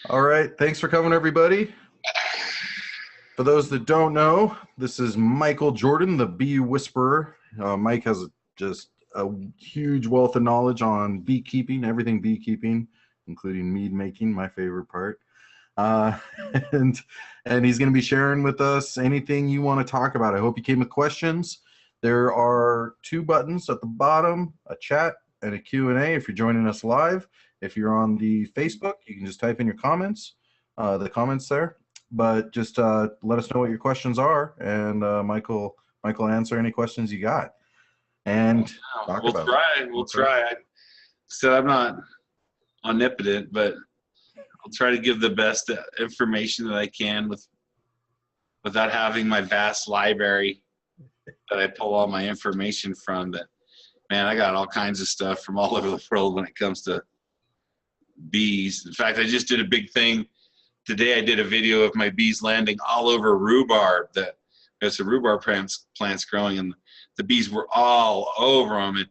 All right, thanks for coming, everybody. For those that don't know, this is Michael Jordan, the Bee Whisperer. Mike has just a huge wealth of knowledge on beekeeping, everything beekeeping, including mead making, my favorite part. Uh, and and he's going to be sharing with us anything you want to talk about. I hope you came with questions. There are two buttons at the bottom, a chat and a Q&A if you're joining us live. If you're on the Facebook, you can just type in your comments, the comments there. But just let us know what your questions are, and Michael answer any questions you got, and talk We'll about try. We'll try. So I'm not omnipotent, but I'll try to give the best information that I can without having my vast library that I pull all my information from. That, man, I got all kinds of stuff from all over the world when it comes to bees. In fact, I just did a big thing today. I did a video of my bees landing all over rhubarb. That there's the rhubarb plants growing, and the bees were all over them.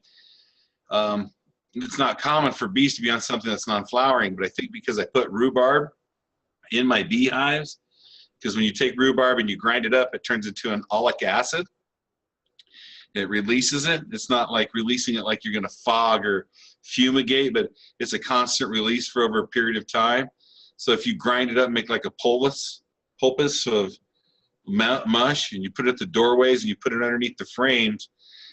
And it's not common for bees to be on something that's non-flowering, but I think because I put rhubarb in my beehives, because when you take rhubarb and you grind it up, it turns into an oleic acid. It releases it. It's not like releasing it like you're going to fog or fumigate, but it's a constant release for over a period of time. So if you grind it up and make like a poultice of mush, and you put it at the doorways and you put it underneath the frames,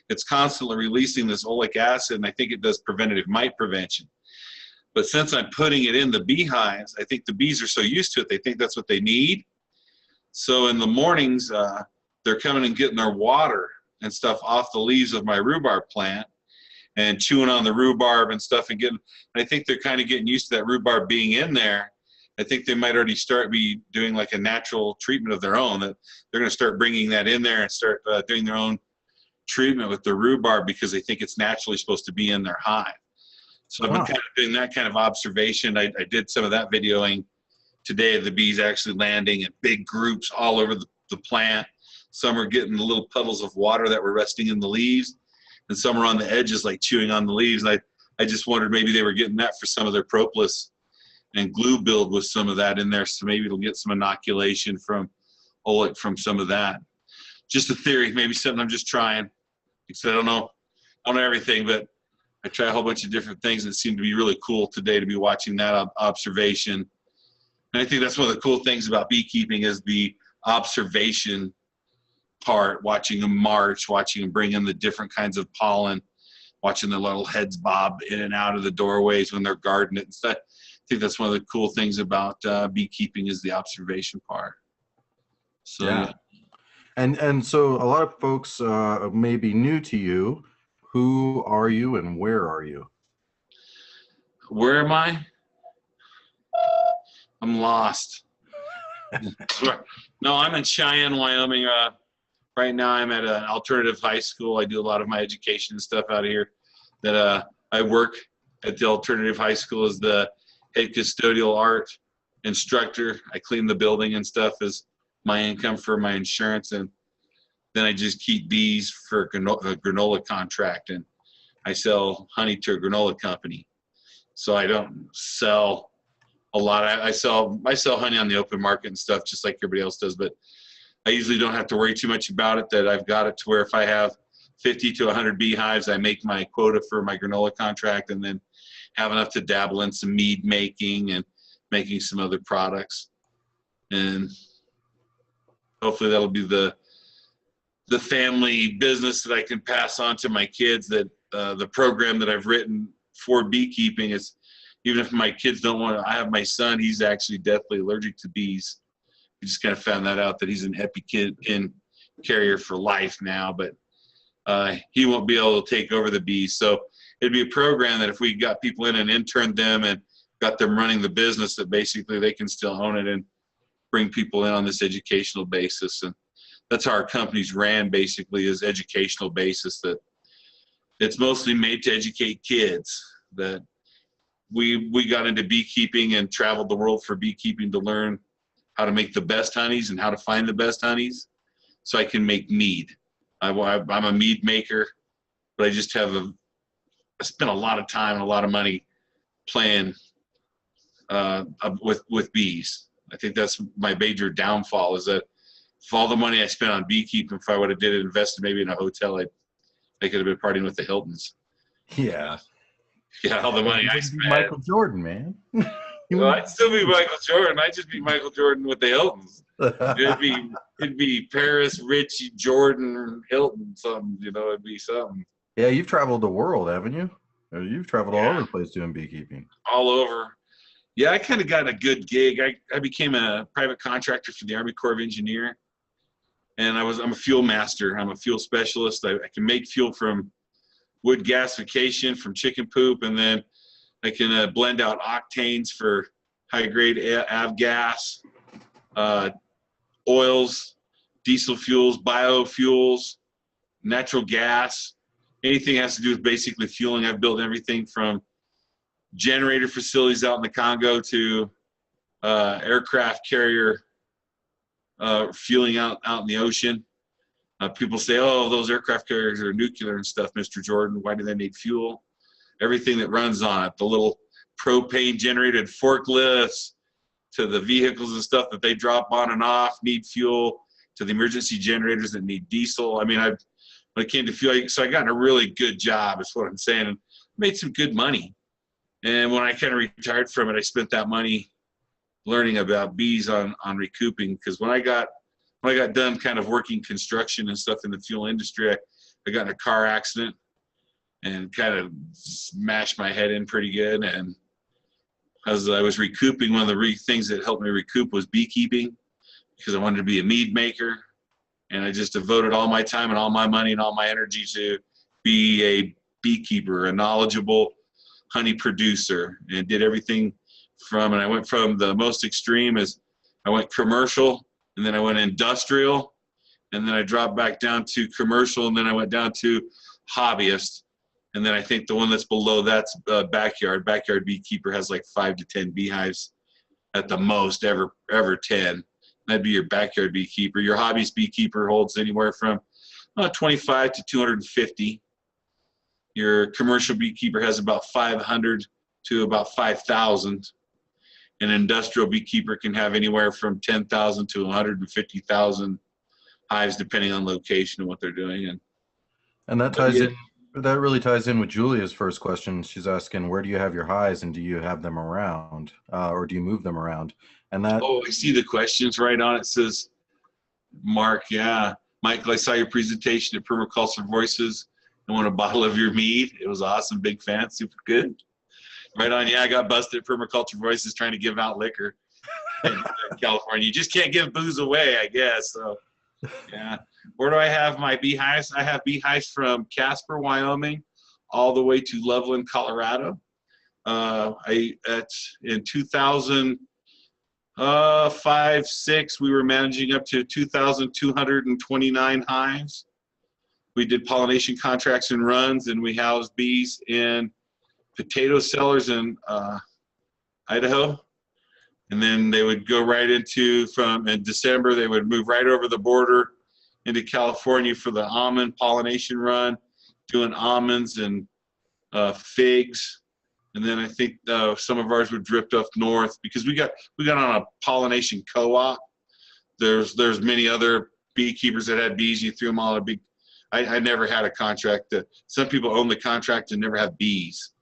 it's constantly releasing this oleic acid, and I think it does preventative mite prevention. But since I'm putting it in the beehives, I think the bees are so used to it, they think that's what they need. So in the mornings, they're coming and getting their water and stuff off the leaves of my rhubarb plant and chewing on the rhubarb and stuff, and I think they're kind of getting used to that rhubarb being in there. I think they might already be doing like a natural treatment of their own, that they're going to start bringing that in there and start doing their own treatment with the rhubarb, because they think it's naturally supposed to be in their hive. So I've been kind of doing that kind of observation. I did some of that videoing today of the bees actually landing in big groups all over the plant. Some are getting the little puddles of water that were resting in the leaves, and some are on the edges like chewing on the leaves. And I just wondered maybe they were getting that for some of their propolis and glue build with some of that in there, so maybe it'll get some inoculation from oleic from some of that. Just a theory, maybe something I'm just trying. Because I don't know everything, but I try a whole bunch of different things, and it seemed to be really cool today to be watching that observation. And I think that's one of the cool things about beekeeping is the observation part, watching them march, watching them bring in the different kinds of pollen, watching the little heads bob in and out of the doorways when they're guarding it and stuff. I think that's one of the cool things about beekeeping is the observation part. So yeah. And so a lot of folks may be new to you. Who are you and where are you? Where am I? I'm lost. No, I'm in Cheyenne, Wyoming. Right now I'm at an alternative high school. I do a lot of my education and stuff out of here. That I work at the alternative high school as the head custodial art instructor. I clean the building and stuff as my income for my insurance, and then I just keep bees for a granola contract, and I sell honey to a granola company. So I don't sell a lot. I sell honey on the open market and stuff just like everybody else does, but I usually don't have to worry too much about it. That I've got it to where if I have 50 to 100 beehives, I make my quota for my granola contract, and then have enough to dabble in some mead making and making some other products. And hopefully that'll be the family business that I can pass on to my kids. That the program that I've written for beekeeping is, even if my kids don't want to, I have my son, he's actually deathly allergic to bees. We just kind of found that out, that he's an EpiPen carrier for life now, but he won't be able to take over the bees. So it'd be a program that if we got people in and interned them and got them running the business, that basically they can still own it and bring people in on this educational basis. And that's how our company's ran, basically, is educational basis. That it's mostly made to educate kids. That we got into beekeeping and traveled the world for beekeeping to learn how to make the best honeys and how to find the best honeys, so I can make mead. I'm a mead maker, but I just have I spent a lot of time and a lot of money playing with bees. I think that's my major downfall, is that for all the money I spent on beekeeping, if I would have invested maybe in a hotel, I could have been partying with the Hiltons. Yeah. Yeah, all the money You I wouldn't be spent. Michael Jordan, man. Well, I'd still be Michael Jordan. I'd just be Michael Jordan with the Hiltons. It'd be Paris, Richie, Jordan, Hilton, something. It'd be something. Yeah, you've traveled the world, haven't you? Or you've traveled all Yeah. over the place doing beekeeping. All over. Yeah, I kind of got a good gig. I became a private contractor for the Army Corps of Engineers, and I'm a fuel master. I'm a fuel specialist. I can make fuel from wood gasification, from chicken poop, and then I can blend out octanes for high-grade avgas, oils, diesel fuels, biofuels, natural gas. Anything that has to do with basically fueling. I've built everything from generator facilities out in the Congo to aircraft carrier fueling out in the ocean. People say, oh, those aircraft carriers are nuclear and stuff, Mr. Jordan. Why do they need fuel? Everything that runs on it, the little propane generated forklifts to the vehicles and stuff that they drop on and off need fuel, to the emergency generators that need diesel. I mean, when it came to fuel, so I got a really good job, is what I'm saying, and made some good money. And when I kind of retired from it, I spent that money learning about bees on recouping, because when I got done kind of working construction and stuff in the fuel industry, I got in a car accident and kind of smashed my head in pretty good. And as I was recouping, one of the things that helped me recoup was beekeeping, because I wanted to be a mead maker. And I just devoted all my time and all my money and all my energy to be a beekeeper, a knowledgeable honey producer, and did everything and I went from the most extreme as I went commercial, and then I went industrial, and then I dropped back down to commercial, and then I went down to hobbyist. And then I think the one that's below that's backyard. Backyard beekeeper has like 5 to 10 beehives at the most, ever 10. That'd be your backyard beekeeper. Your hobbyist beekeeper holds anywhere from 25 to 250. Your commercial beekeeper has about 500 to about 5,000. An industrial beekeeper can have anywhere from 10,000 to 150,000 hives, depending on location and what they're doing. And that ties in. That really ties in with Julia's first question. She's asking, where do you have your hives, and do you have them around, or do you move them around? And that. Oh, I see the questions right on it. Says, Mark, yeah, Michael, I saw your presentation at Permaculture Voices. I want a bottle of your mead. It was awesome. Big fan. Super good. Right on. Yeah, I got busted at Permaculture Voices trying to give out liquor in California. You just can't give booze away, I guess. So, yeah. Where do I have my beehives? I have beehives from Casper, Wyoming, all the way to Loveland, Colorado. In 2005, 6, we were managing up to 2,229 hives. We did pollination contracts and runs, and we housed bees in potato cellars in Idaho. And then they would go right into, in December, they would move right over the border into California for the almond pollination run, doing almonds and figs. And then I think some of ours would drift up north, because we got on a pollination co-op. There's many other beekeepers that had bees. You threw them all a big. I never had a contract. Some people own the contract and never have bees.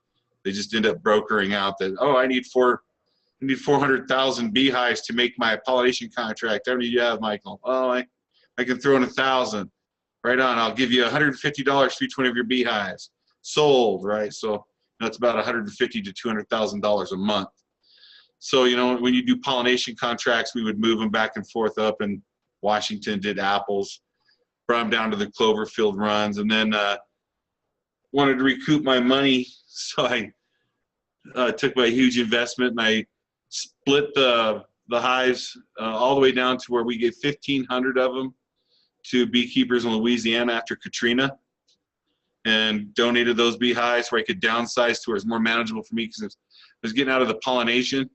They just end up brokering out that, oh, I need 400,000 beehives to make my pollination contract. How many do you have, Michael? Oh, I can throw in 1,000. Right on. I'll give you $150 for each one of your beehives. Sold, right? So that's about $150,000 to $200,000 a month. So, when you do pollination contracts, we would move them back and forth up in Washington, did apples, brought them down to the Cloverfield runs, and then wanted to recoup my money. So I took my huge investment and I split the hives all the way down to where we get 1,500 of them to beekeepers in Louisiana after Katrina, and donated those beehives where I could downsize to where it's more manageable for me, because I was getting out of the pollination.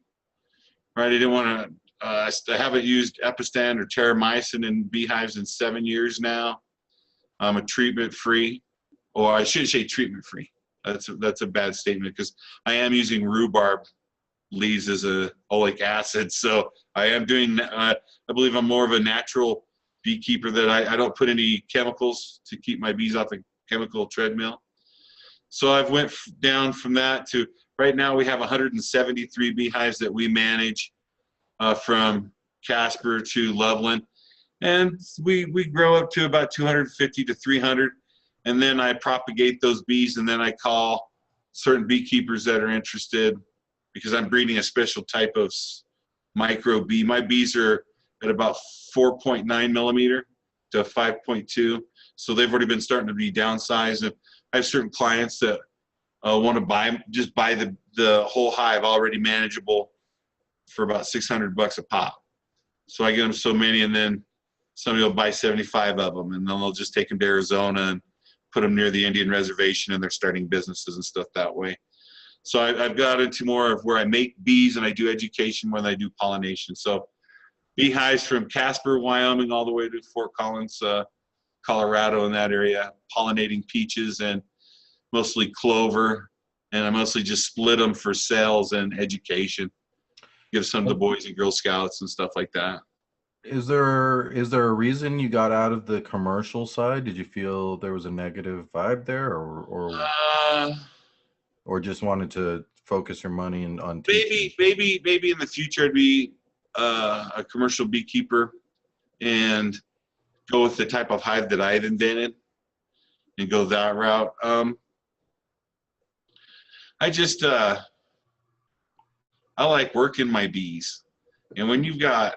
Right, I didn't want to. I haven't used Epistan or terramycin in beehives in 7 years now. I'm a treatment-free, or I should say treatment-free. That's a bad statement, because I am using rhubarb leaves as a oleic acid. So I am doing, I believe I'm more of a natural beekeeper, that I don't put any chemicals to keep my bees off the chemical treadmill. So I've went down from that to right now we have 173 beehives that we manage from Casper to Loveland. And we grow up to about 250 to 300. And then I propagate those bees, and then I call certain beekeepers that are interested, because I'm breeding a special type of micro bee. My bees are at about 4.9 millimeter to 5.2. So they've already been starting to be downsized. And I have certain clients that want to just buy the whole hive already manageable for about $600 a pop. So I give them so many, and then somebody will buy 75 of them, and then they'll just take them to Arizona and put them near the Indian reservation, and they're starting businesses and stuff that way. So I've got into more of where I make bees and I do education when I do pollination. So beehives from Casper, Wyoming, all the way to Fort Collins, Colorado, in that area, pollinating peaches and mostly clover. And I mostly just split them for sales and education. Give some to Boys and Girl Scouts and stuff like that. Is there a reason you got out of the commercial side? Did you feel there was a negative vibe there, or just wanted to focus your money on teaching? Maybe in the future I'd be a commercial beekeeper and go with the type of hive that I had invented and go that route. I like working my bees, and when you've got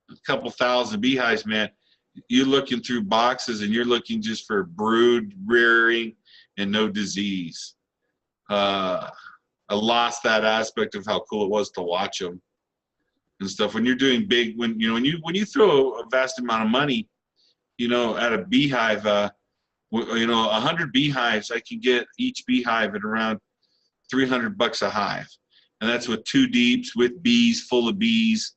a couple thousand beehives, man, you're looking through boxes and you're looking just for brood rearing and no disease. I lost that aspect of how cool it was to watch them and stuff. When you're doing big, when you throw a vast amount of money, at a beehive, 100 beehives, I can get each beehive at around $300 a hive, and that's with 2 deeps, with bees, full of bees,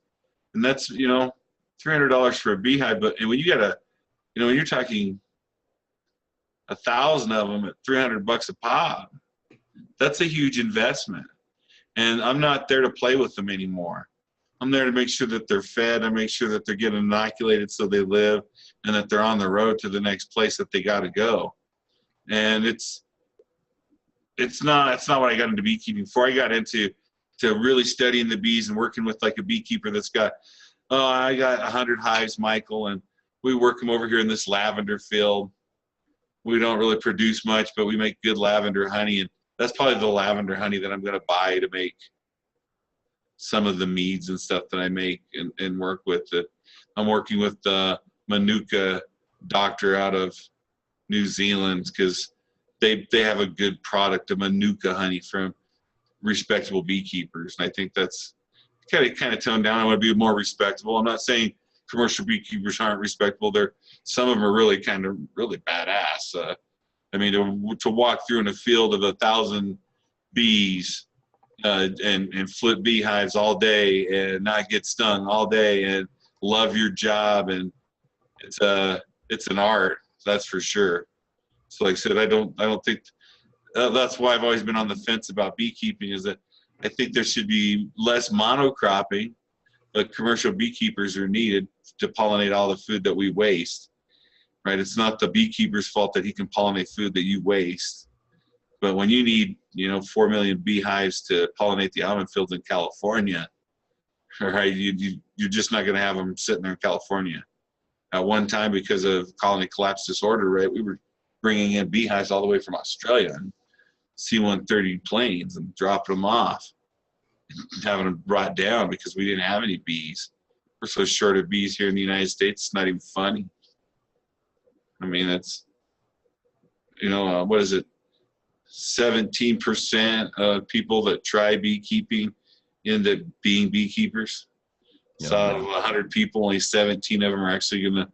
and that's $300 for a beehive. But when you got when you're talking 1,000 of them at $300 a pop, that's a huge investment. And I'm not there to play with them anymore. I'm there to make sure that they're fed. I make sure that they're getting inoculated so they live, and that they're on the road to the next place that they got to go. And it's not what I got into beekeeping for. I got into really studying the bees and working with like a beekeeper that's got, I got 100 hives, Michael, and we work them over here in this lavender field. We don't really produce much, but we make good lavender honey, and that's probably the lavender honey that I'm going to buy to make some of the meads and stuff that I make and work with. It. I'm working with the Manuka doctor out of New Zealand, because they have a good product of Manuka honey from respectable beekeepers, and I think that's kind of toned down. I want to be more respectable. I'm not saying commercial beekeepers aren't respectable. Some of them are really badass. I mean, to walk through in a field of 1,000 bees and flip beehives all day and not get stung all day and love your job, and it's an art, that's for sure. So like I said, I don't think that's why I've always been on the fence about beekeeping, is that I think there should be less monocropping, but commercial beekeepers are needed to pollinate all the food that we waste, right? It's not the beekeeper's fault that he can pollinate food that you waste. But when you need, 4 million beehives to pollinate the almond fields in California, right, you're just not going to have them sitting there in California. At one time, because of colony collapse disorder, right, we were bringing in beehives all the way from Australia and C-130 planes and dropping them off and having them brought down because we didn't have any bees. We're so short of bees here in the United States, it's not even funny. I mean, it's, what is it? 17% of people that try beekeeping end up being beekeepers. Yeah. So out of 100 people, only 17 of them are actually going to,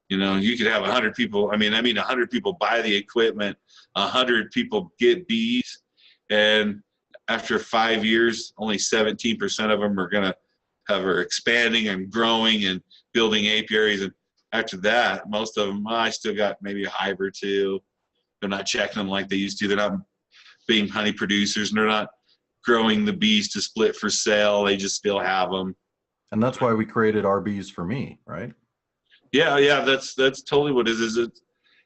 you could have 100 people. 100 people buy the equipment, 100 people get bees, and after 5 years, only 17% of them are going to are expanding and growing and building apiaries. And after that, most of them, I still got maybe a hive or two. They're not checking them like they used to. They're not being honey producers, and they're not growing the bees to split for sale. They just still have them. And that's why we created our Bees for Me, right? Yeah, that's totally what it is.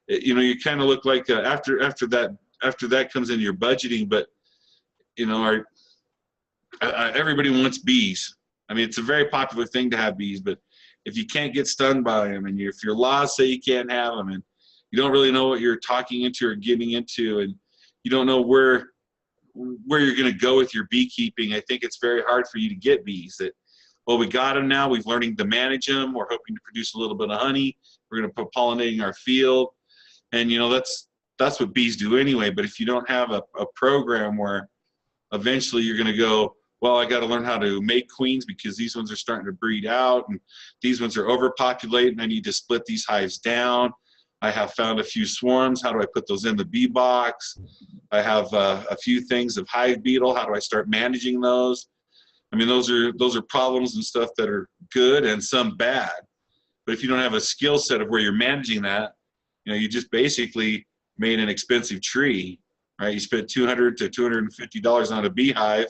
You know, you kind of look like after that comes into your budgeting, but you know, everybody wants bees. I mean, it's a very popular thing to have bees, but if you can't get stung by them, and if your laws say you can't have them, and you don't really know what you're talking into or getting into, and you don't know where you're going to go with your beekeeping, I think it's very hard for you to get bees. That, well, we got them now. We've learning to manage them. We're hoping to produce a little bit of honey. We're going to put pollinating our field, and you know that's what bees do anyway. But if you don't have a program where eventually you're going to go, well, I got to learn how to make queens because these ones are starting to breed out and these ones are overpopulated and I need to split these hives down. I have found a few swarms. How do I put those in the bee box? I have a few things of hive beetle. How do I start managing those? I mean, those are problems and stuff that are good and some bad. But if you don't have a skill set of where you're managing that, you know, you just basically made an expensive tree, right? You spent $200 to $250 on a beehive.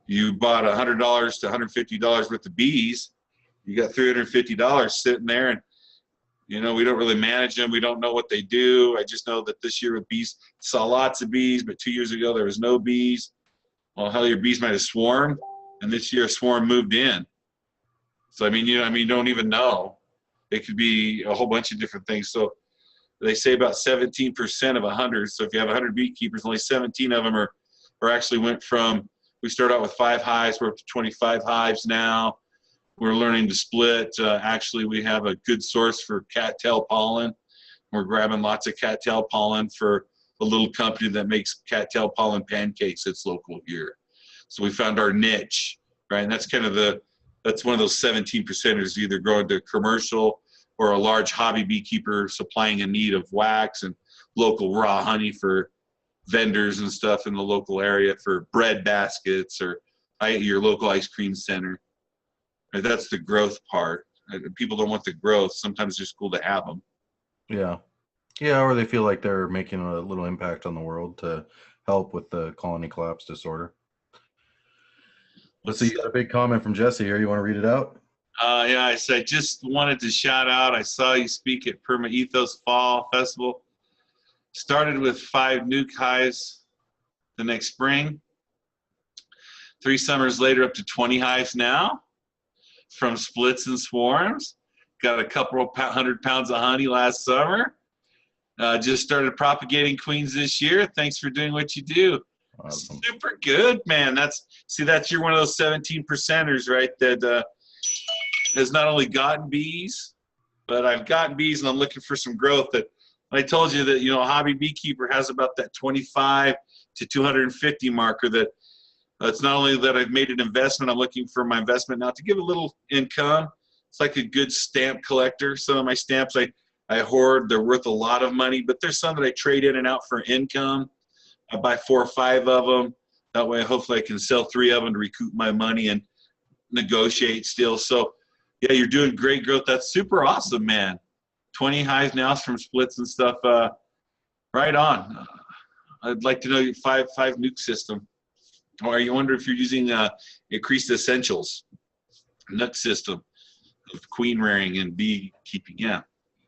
You bought $100 to $150 worth of bees. You got $350 sitting there, and you know we don't really manage them. We don't know what they do. I just know that this year with bees, saw lots of bees, but 2 years ago there was no bees. Well, hell, your bees might have swarmed, and this year a swarm moved in. So I mean, you don't even know. It could be a whole bunch of different things. So they say about 17% of 100. So if you have 100 beekeepers, only 17 of them are actually went from. We started out with 5 hives. We're up to 25 hives now. We're learning to split. Actually, we have a good source for cattail pollen. We're grabbing lots of cattail pollen for a little company that makes cattail pollen pancakes that's local here. So we found our niche, right? And that's kind of that's one of those 17%ers, either going to commercial or a large hobby beekeeper supplying a need of wax and local raw honey for vendors and stuff in the local area for bread baskets or your local ice cream center. Right, that's the growth part. People don't want the growth. Sometimes it's just cool to have them. Yeah, or they feel like they're making a little impact on the world to help with the colony collapse disorder. Let's see, you got a big comment from Jesse here. You want to read it out? Yeah, I just wanted to shout out. I saw you speak at Perma Ethos Fall Festival. Started with 5 nuke hives the next spring. 3 summers later, up to 20 hives now from splits and swarms. Got a couple of 100 pounds of honey last summer. Just started propagating queens this year. Thanks for doing what you do. Awesome. Super good, man. You're one of those 17%ers, right? That has not only gotten bees, but I've gotten bees and I'm looking for some growth. That I told you that, you know, a hobby beekeeper has about that 25 to 250 marker. That it's not only that I've made an investment, I'm looking for my investment now to give a little income. It's like a good stamp collector. Some of my stamps I hoard. They're worth a lot of money, but there's some that I trade in and out for income. I buy 4 or 5 of them. That way, hopefully I can sell 3 of them to recoup my money and negotiate still. So, yeah, you're doing great growth. That's super awesome, man. 20 hives now from splits and stuff. Right on. I'd like to know your 5 nuke system. Or you wonder if you're using increased essentials nuke system of queen rearing and beekeeping. Yeah.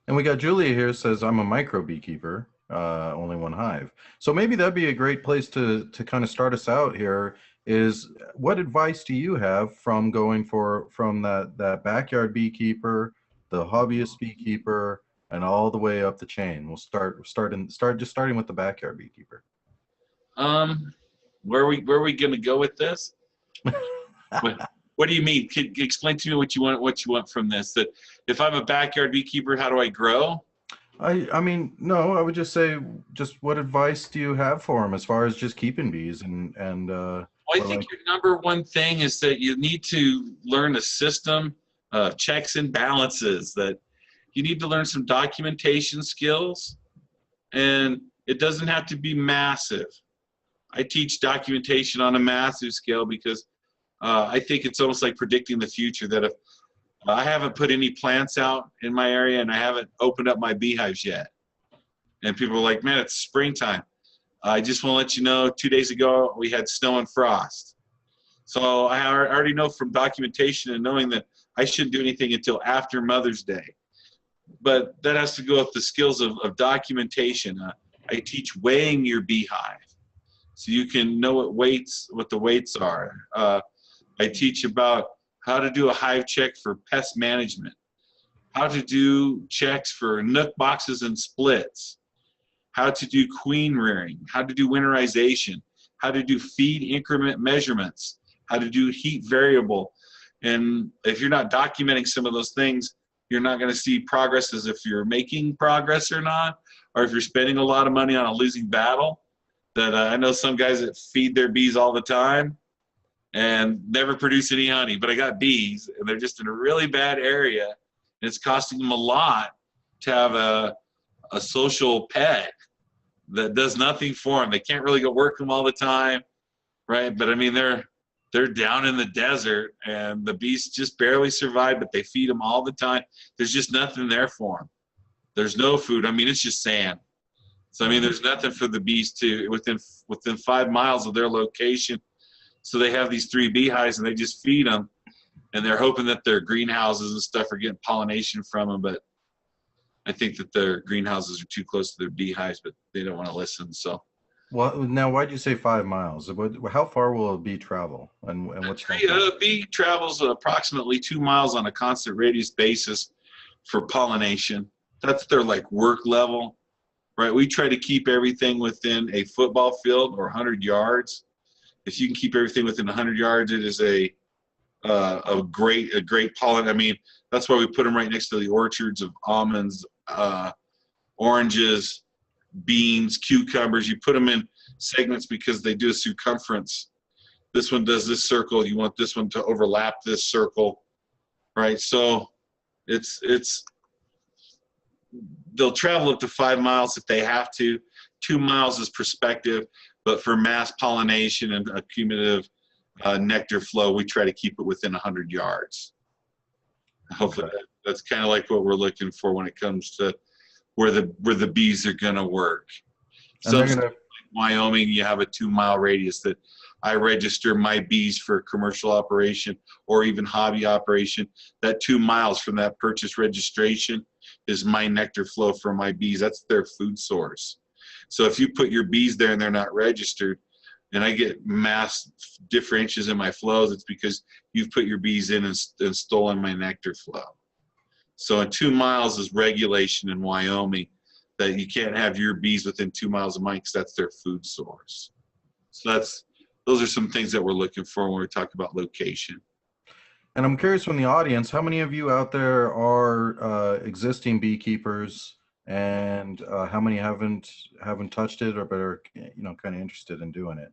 And we got Julia here says, I'm a micro beekeeper, only 1 hive. So maybe that'd be a great place to kind of start us out here. Is what advice do you have from going from that backyard beekeeper, the hobbyist beekeeper, and all the way up the chain? We'll starting with the backyard beekeeper. Where are we going to go with this? What do you mean? Can you explain to me what you want from this? That if I'm a backyard beekeeper, how do I grow? I mean, no, I would just say, just what advice do you have for them as far as just keeping bees and well, I think your number one thing is that you need to learn a system of checks and balances. That you need to learn some documentation skills, and it doesn't have to be massive. I teach documentation on a massive scale because I think it's almost like predicting the future. That if I haven't put any plants out in my area and I haven't opened up my beehives yet, and people are like, man, it's springtime. I just want to let you know, 2 days ago we had snow and frost. So I already know from documentation and knowing that I shouldn't do anything until after Mother's Day. But that has to go with the skills of documentation. I teach weighing your beehive, so you can know what the weights are. I teach about how to do a hive check for pest management, how to do checks for nook boxes and splits, how to do queen rearing, how to do winterization, how to do feed increment measurements, how to do heat variable. And if you're not documenting some of those things, you're not going to see progress as if you're making progress or not, or if you're spending a lot of money on a losing battle. That I know some guys that feed their bees all the time and never produce any honey, but I got bees and they're just in a really bad area, and it's costing them a lot to have a social pet that does nothing for them. They can't really go work them all the time, right? But I mean, they're down in the desert and the bees just barely survive, but they feed them all the time. There's just nothing there for them. There's no food. I mean, it's just sand. So I mean, there's nothing for the bees to within 5 miles of their location. So they have these 3 beehives and they just feed them, and they're hoping that their greenhouses and stuff are getting pollination from them. But I think that their greenhouses are too close to their beehives, but they don't want to listen. So. Well, now, why'd you say 5 miles? How far will a bee travel? And what's a bee travels approximately 2 miles on a constant radius basis for pollination. That's their like work level, right? We try to keep everything within a football field or 100 yards. If you can keep everything within 100 yards, it is a great pollen. I mean, that's why we put them right next to the orchards of almonds, oranges, beans, cucumbers. You put them in segments because they do a circumference. This one does this circle. You want this one to overlap this circle, right? So they'll travel up to 5 miles if they have to. 2 miles is prospective, but for mass pollination and accumulative nectar flow, we try to keep it within 100 yards. Hopefully that's kind of like what we're looking for when it comes to where the bees are going to work. So like Wyoming, you have a 2 mile radius that I register my bees for commercial operation or even hobby operation. That 2 miles from that purchase registration is my nectar flow for my bees. That's their food source. So if you put your bees there and they're not registered, and I get mass differentials in my flows, it's because you've put your bees in and stolen my nectar flow. So 2 miles is regulation in Wyoming, that you can't have your bees within 2 miles of mine because that's their food source. So those are some things that we're looking for when we talk about location. And I'm curious from the audience, how many of you out there are existing beekeepers, and how many haven't touched it or are kind of interested in doing it?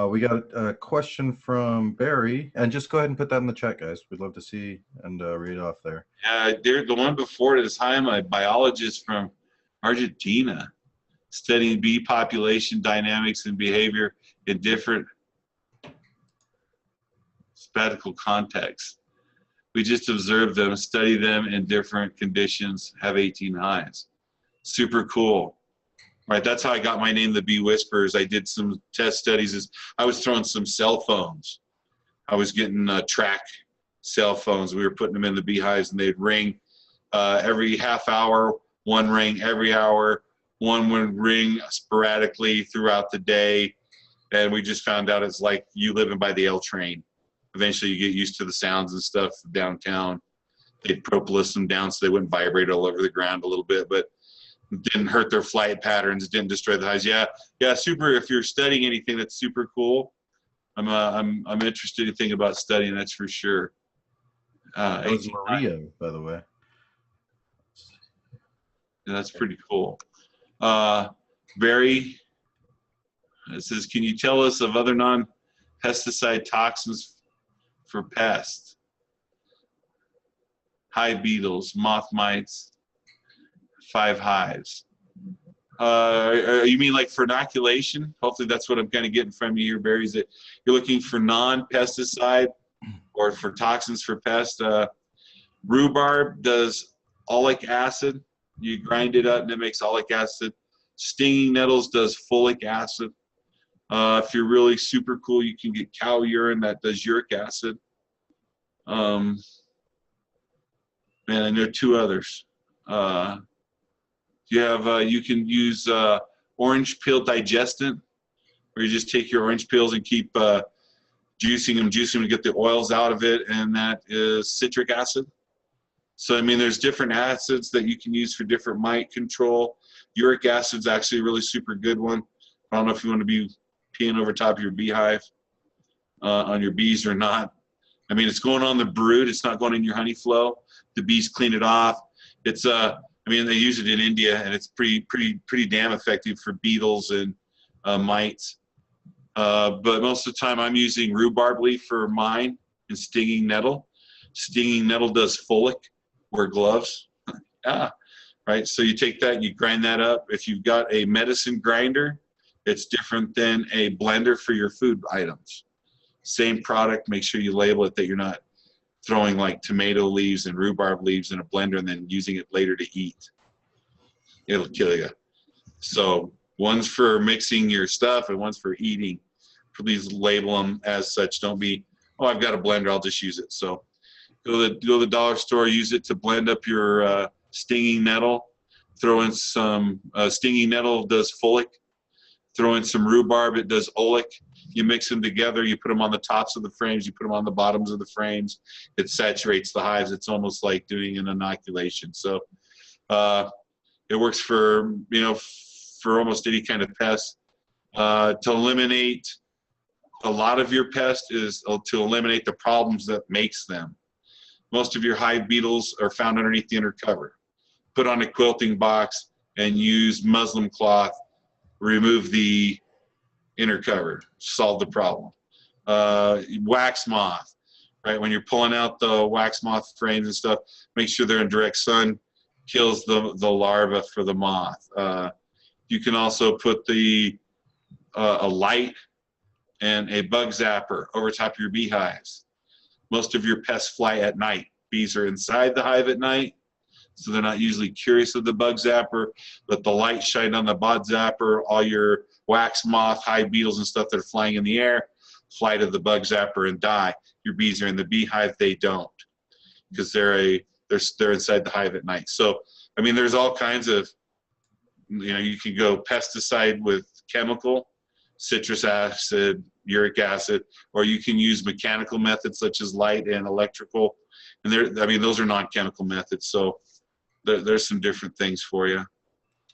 We got a question from Barry, and just go ahead and put that in the chat, guys. We'd love to see and read off there. The one before it is, hi, I'm a biologist from Argentina, studying bee population dynamics and behavior in different sabbatical contexts. We just observe them, study them in different conditions, have 18 hives. Super cool. Right, that's how I got my name, the Bee Whisperers. I did some test studies. I was throwing some cell phones. I was getting track cell phones. We were putting them in the beehives, and they'd ring every half hour. One ring every hour. One would ring sporadically throughout the day. And we just found out it's like you living by the L train. Eventually, you get used to the sounds and stuff downtown. They'd propolis them down so they wouldn't vibrate all over the ground a little bit, but didn't hurt their flight patterns, didn't destroy the hives. Yeah, super. If you're studying anything, that's super cool. I'm interested in thinking about studying. That's for sure. That was Maria, by the way. Yeah, that's pretty cool. Barry, it says, can you tell us of other non-pesticide toxins for pests? Hive beetles, moth mites. 5 hives. You mean like for inoculation? Hopefully that's what I'm kind of getting from you here, Barry, is that you're looking for non-pesticide or for toxins for pests. Rhubarb does oleic acid. You grind it up and it makes oleic acid. Stinging nettles does folic acid. If you're really super cool, you can get cow urine that does uric acid. And I know 2 others. You can use orange peel digestant, where you just take your orange peels and keep juicing them to get the oils out of it, and that is citric acid. So, I mean, there's different acids that you can use for different mite control. Uric acid's actually a really super good one. I don't know if you want to be peeing over top of your beehive on your bees or not. I mean, it's going on the brood. It's not going in your honey flow. The bees clean it off. It's I mean, they use it in India, and it's pretty damn effective for beetles and mites. But most of the time, I'm using rhubarb leaf for mine and stinging nettle. Stinging nettle does folic. Wear gloves. Right. So you take that, you grind that up. If you've got a medicine grinder, it's different than a blender for your food items. Same product. Make sure you label it that you're not throwing like tomato leaves and rhubarb leaves in a blender and then using it later to eat. It'll kill you. So one's for mixing your stuff and one's for eating. Please label them as such. Don't be, oh, I've got a blender, I'll just use it. So go to the dollar store, use it to blend up your stinging nettle. Throw in some stinging nettle does folic. Throw in some rhubarb, it does oleic. You mix them together, you put them on the tops of the frames, you put them on the bottoms of the frames. It saturates the hives. It's almost like doing an inoculation. So it works for, for almost any kind of pest. To eliminate a lot of your pest is to eliminate the problems that makes them. Most of your hive beetles are found underneath the inner cover. Put on a quilting box and use muslin cloth. Remove the inner cover. Solve the problem. Wax moth, right? When you're pulling out the wax moth frames and stuff, make sure they're in direct sun. Kills the larva for the moth. You can also put a light and a bug zapper over top of your beehives. Most of your pests fly at night. Bees are inside the hive at night, so they're not usually curious of the bug zapper, but the light shine on the bug zapper, all your wax moth, hive beetles and stuff that are flying in the air, fly to the bug zapper and die. Your bees are in the beehive, they don't, because they're inside the hive at night. So, I mean, there's all kinds of, you can go pesticide with chemical, citrus acid, uric acid, or you can use mechanical methods such as light and electrical. And those are non-chemical methods. So there's some different things for you.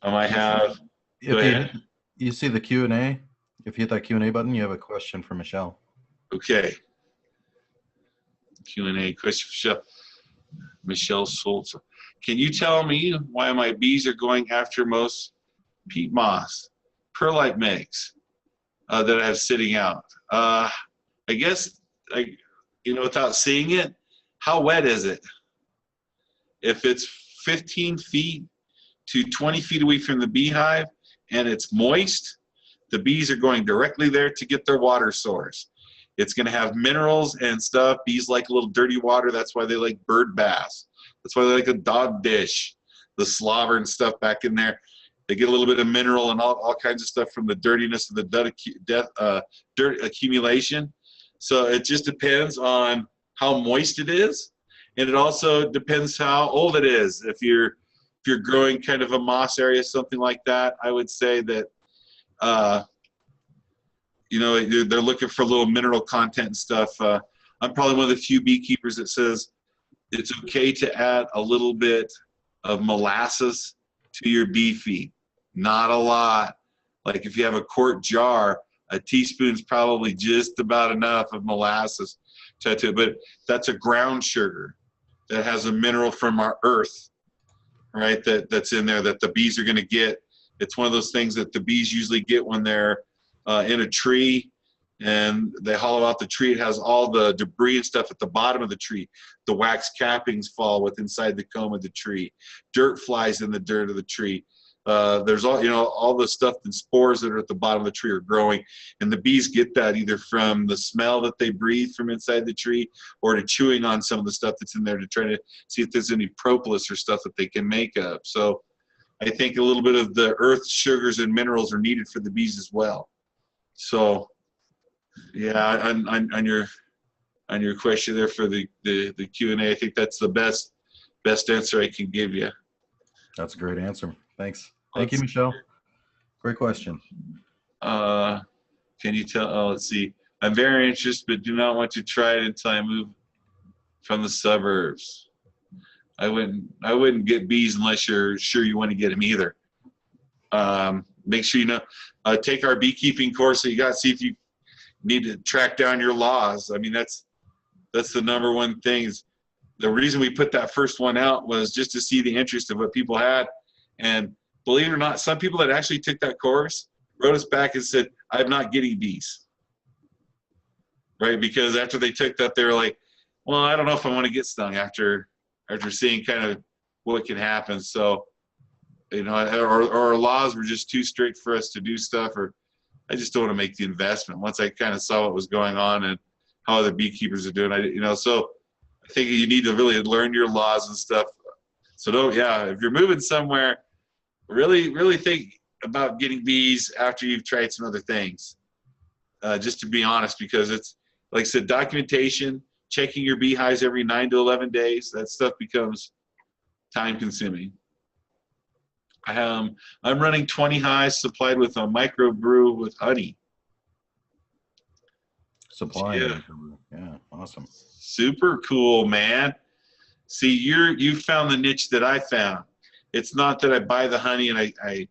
I have. Go ahead. You see the Q&A? If you hit that Q&A button, you have a question for Michelle. Okay. Q&A question for Michelle Schultz. Can you tell me why my bees are going after most peat moss, perlite mix that I have sitting out? I guess, without seeing it, how wet is it? If it's 15 feet to 20 feet away from the beehive and it's moist, the bees are going directly there to get their water source. It's going to have minerals and stuff. Bees like a little dirty water. That's why they like bird baths. That's why they like a dog dish, the slobber and stuff back in there. They get a little bit of mineral and all kinds of stuff from the dirtiness of the dirt accumulation. So it just depends on how moist it is, and it also depends how old it is. If you're growing kind of a moss area, something like that, I would say that they're looking for a little mineral content and stuff. I'm probably one of the few beekeepers that says it's okay to add a little bit of molasses to your bee feed. Not a lot. Like if you have a quart jar, a teaspoon's probably just about enough of molasses to it. But that's a ground sugar that has a mineral from our earth, right? That's in there that the bees are going to get. It's one of those things that the bees usually get when they're in a tree and they hollow out the tree. It has all the debris and stuff at the bottom of the tree. The wax cappings fall with inside the comb of the tree. Dirt flies in the dirt of the tree. There's all the stuff and spores that are at the bottom of the tree are growing, and the bees get that either from the smell that they breathe from inside the tree or to chewing on some of the stuff that's in there to try to see if there's any propolis or stuff that they can make up. So I think a little bit of the earth sugars and minerals are needed for the bees as well. So yeah, on your question there for the Q&A, I think that's the best answer I can give you. That's a great answer. Thanks. Thank you, Michelle. Great question. Can you tell? Oh, let's see. I'm very interested, but do not want to try it until I move from the suburbs. I wouldn't get bees unless you're sure you want to get them either. Make sure you know. Take our beekeeping course that you got. See if you need to track down your laws. I mean, that's the number one thing. Is the reason we put that first one out was just to see the interest of what people had. And believe it or not, some people that actually took that course wrote us back and said, I'm not getting bees. Right? Because after they took that, they were like, well, I don't know if I want to get stung after seeing kind of what can happen. So, you know, or our laws were just too strict for us to do stuff, or I just don't want to make the investment. Once I kind of saw what was going on and how other beekeepers are doing, so I think you need to really learn your laws and stuff. So if you're moving somewhere, really think about getting bees after you've tried some other things. Just to be honest, because it's, like I said, documentation, checking your beehives every 9 to 11 days, that stuff becomes time consuming. I'm running 20 hives supplied with a microbrew with honey. Yeah, awesome. Super cool, man. See, you found the niche that I found. It's not that I buy the honey and I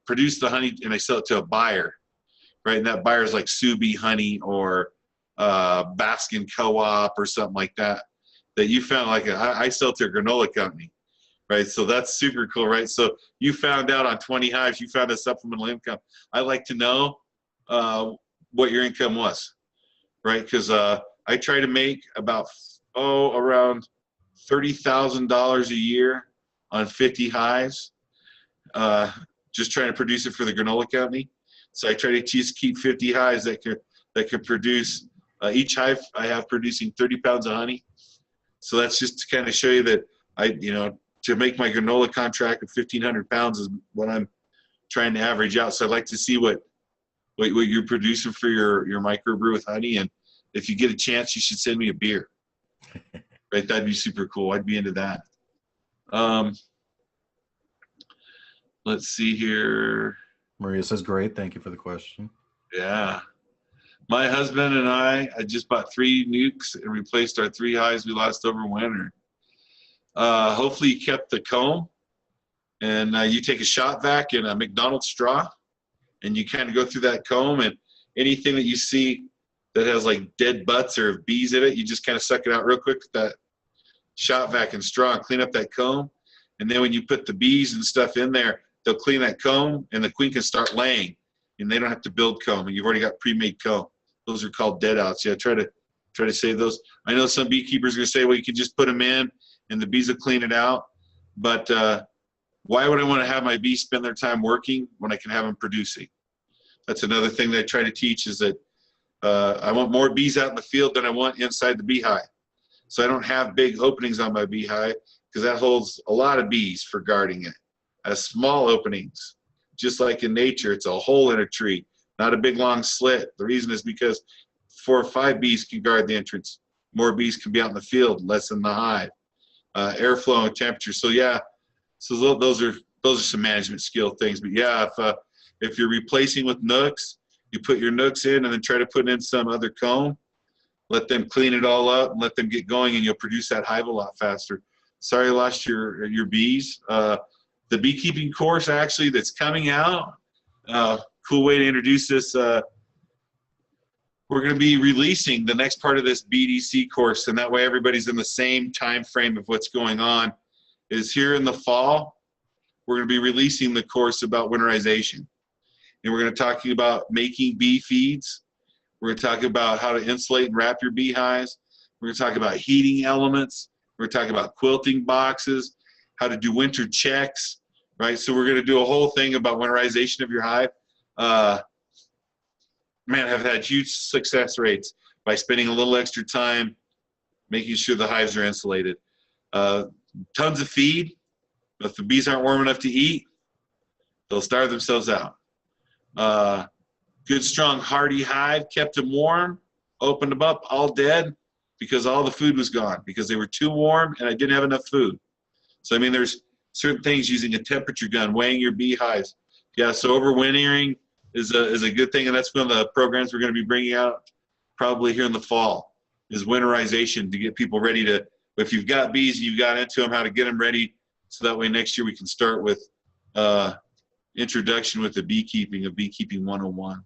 produce the honey and I sell it to a buyer, right? And that buyer is like Subi Honey or Baskin Co-op or something like that. That you found, like I sell to a granola company, right? So that's super cool, right? So you found out on 20 hives, you found a supplemental income. I like to know what your income was, right? Because I try to make about around $30,000 a year on 50 hives, just trying to produce it for the granola company. So I try to just keep 50 hives that could produce, each hive I have producing 30 pounds of honey. So that's just to kind of show you that to make my granola contract of 1,500 pounds is what I'm trying to average out. So I'd like to see what you're producing for your microbrew with honey, and if you get a chance, you should send me a beer. Right, that'd be super cool. I'd be into that. Let's see here. Maria says, great. Thank you for the question. Yeah. My husband and I just bought 3 nukes and replaced our 3 hives we lost over winter. Hopefully you kept the comb, and you take a shot vac and a McDonald's straw, and you kind of go through that comb, and anything that you see that has like dead butts or bees in it, you just kind of suck it out real quick with that shot vac and straw and clean up that comb. And then when you put the bees and stuff in there, they'll clean that comb and the queen can start laying, and they don't have to build comb, and you've already got pre-made comb. Those are called dead outs. Yeah, try to save those. I know some beekeepers are going to say, well, you can just put them in and the bees will clean it out. But why would I want to have my bees spend their time working when I can have them producing? That's another thing that I try to teach, is that I want more bees out in the field than I want inside the beehive. So I don't have big openings on my beehive, because that holds a lot of bees for guarding it. As small openings, just like in nature, it's a hole in a tree, not a big long slit. The reason is because 4 or 5 bees can guard the entrance. More bees can be out in the field, less in the hive. Airflow and temperature. So yeah, so those are some management skill things. But yeah, if you're replacing with nooks, you put your nooks in and then try to put in some other comb. Let them clean it all up and let them get going, and you'll produce that hive a lot faster. Sorry I lost your bees. The beekeeping course actually that's coming out, cool way to introduce this. We're going to be releasing the next part of this BeeDC course, and that way everybody's in the same time frame of what's going on. Is here in the fall, we're going to be releasing the course about winterization. And we're going to talk about making bee feeds. We're going to talk about how to insulate and wrap your beehives. We're going to talk about heating elements. We're going to talk about quilting boxes, how to do winter checks, right? So we're going to do a whole thing about winterization of your hive. Man, I've had huge success rates by spending a little extra time making sure the hives are insulated. Tons of feed, But if the bees aren't warm enough to eat, they'll starve themselves out. Good, strong, hardy hive kept them warm, opened them up, all dead because all the food was gone because they were too warm and I didn't have enough food. So, I mean, there's certain things using a temperature gun, weighing your beehives. Yeah, so overwintering is a good thing, and that's one of the programs we're going to be bringing out probably here in the fall, is winterization to get people ready to, if you've got bees and you've got into them, how to get them ready so that way next year we can start with introduction with the beekeeping of Beekeeping 101.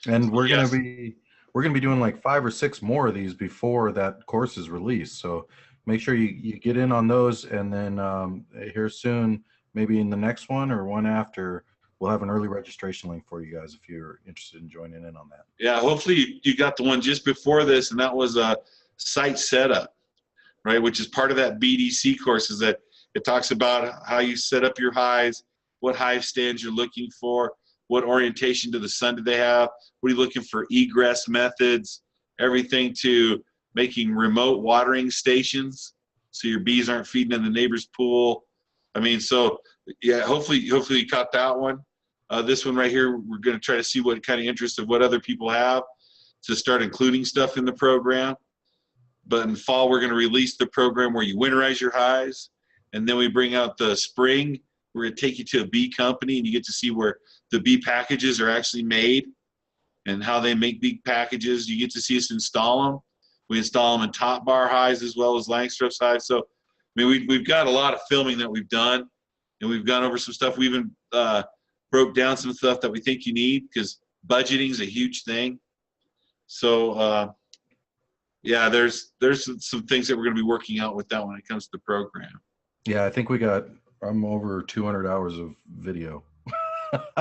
And we're going to be doing like 5 or 6 more of these before that course is released. So make sure you get in on those, and then here soon, maybe in the next one or one after, we'll have an early registration link for you guys if you're interested in joining in on that. Yeah, hopefully you got the one just before this, and that was a site setup, right? Which is part of that BeeDC course, is that it talks about how you set up your hives, what hive stands you're looking for, what orientation to the sun do they have, what are you looking for egress methods, everything to making remote watering stations so your bees aren't feeding in the neighbor's pool. I mean, so yeah, hopefully you caught that one. This one right here, we're going to try to see what kind of interest of what other people have to start including stuff in the program. But in fall, we're going to release the program where you winterize your hives, and then we bring out the spring. We're going to take you to a bee company, and you get to see where the bee packages are actually made and how they make bee packages. You get to see us install them. We install them in top bar hives as well as Langstroth's hives. So, I mean, we've got a lot of filming that we've done, and we've gone over some stuff. We even broke down some stuff that we think you need, because budgeting is a huge thing. So, yeah, there's some things that we're going to be working out with that when it comes to the program. Yeah, I think I'm over 200 hours of video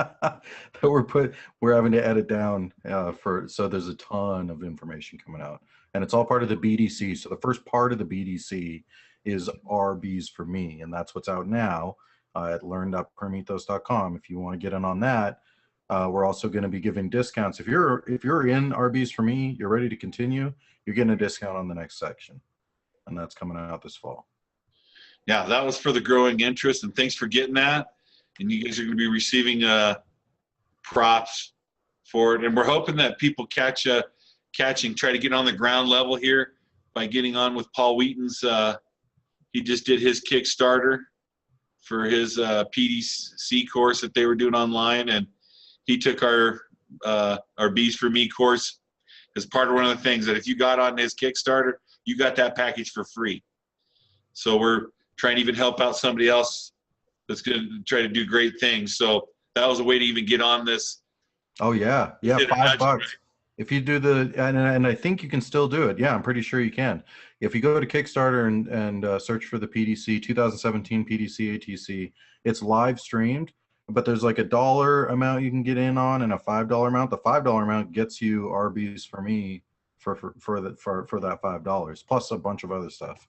that we're having to edit down so there's a ton of information coming out, and it's all part of the BeeDC. So the first part of the BeeDC is Our Bees for Me, and that's what's out now at learn.permethos.com. If you want to get in on that, we're also going to be giving discounts. If you're in Our Bees for Me, you're ready to continue, you're getting a discount on the next section, and that's coming out this fall. Yeah, that was for the growing interest, and thanks for getting that. And you guys are going to be receiving props for it. And we're hoping that people try to get on the ground level here by getting on with Paul Wheaton's. He just did his Kickstarter for his PDC course that they were doing online, and he took our Bees for Me course as part of one of the things that if you got on his Kickstarter, you got that package for free. So we're trying to even help out somebody else that's going to try to do great things. So that was a way to even get on this. Oh yeah, $5 if you do and I think you can still do it. Yeah, I'm pretty sure you can. If you go to Kickstarter and search for the PDC 2017 PDC ATC, it's live streamed, but there's like $1 amount you can get in on and a $5 amount. The $5 amount gets you Our Bees for Me for that $5 plus a bunch of other stuff.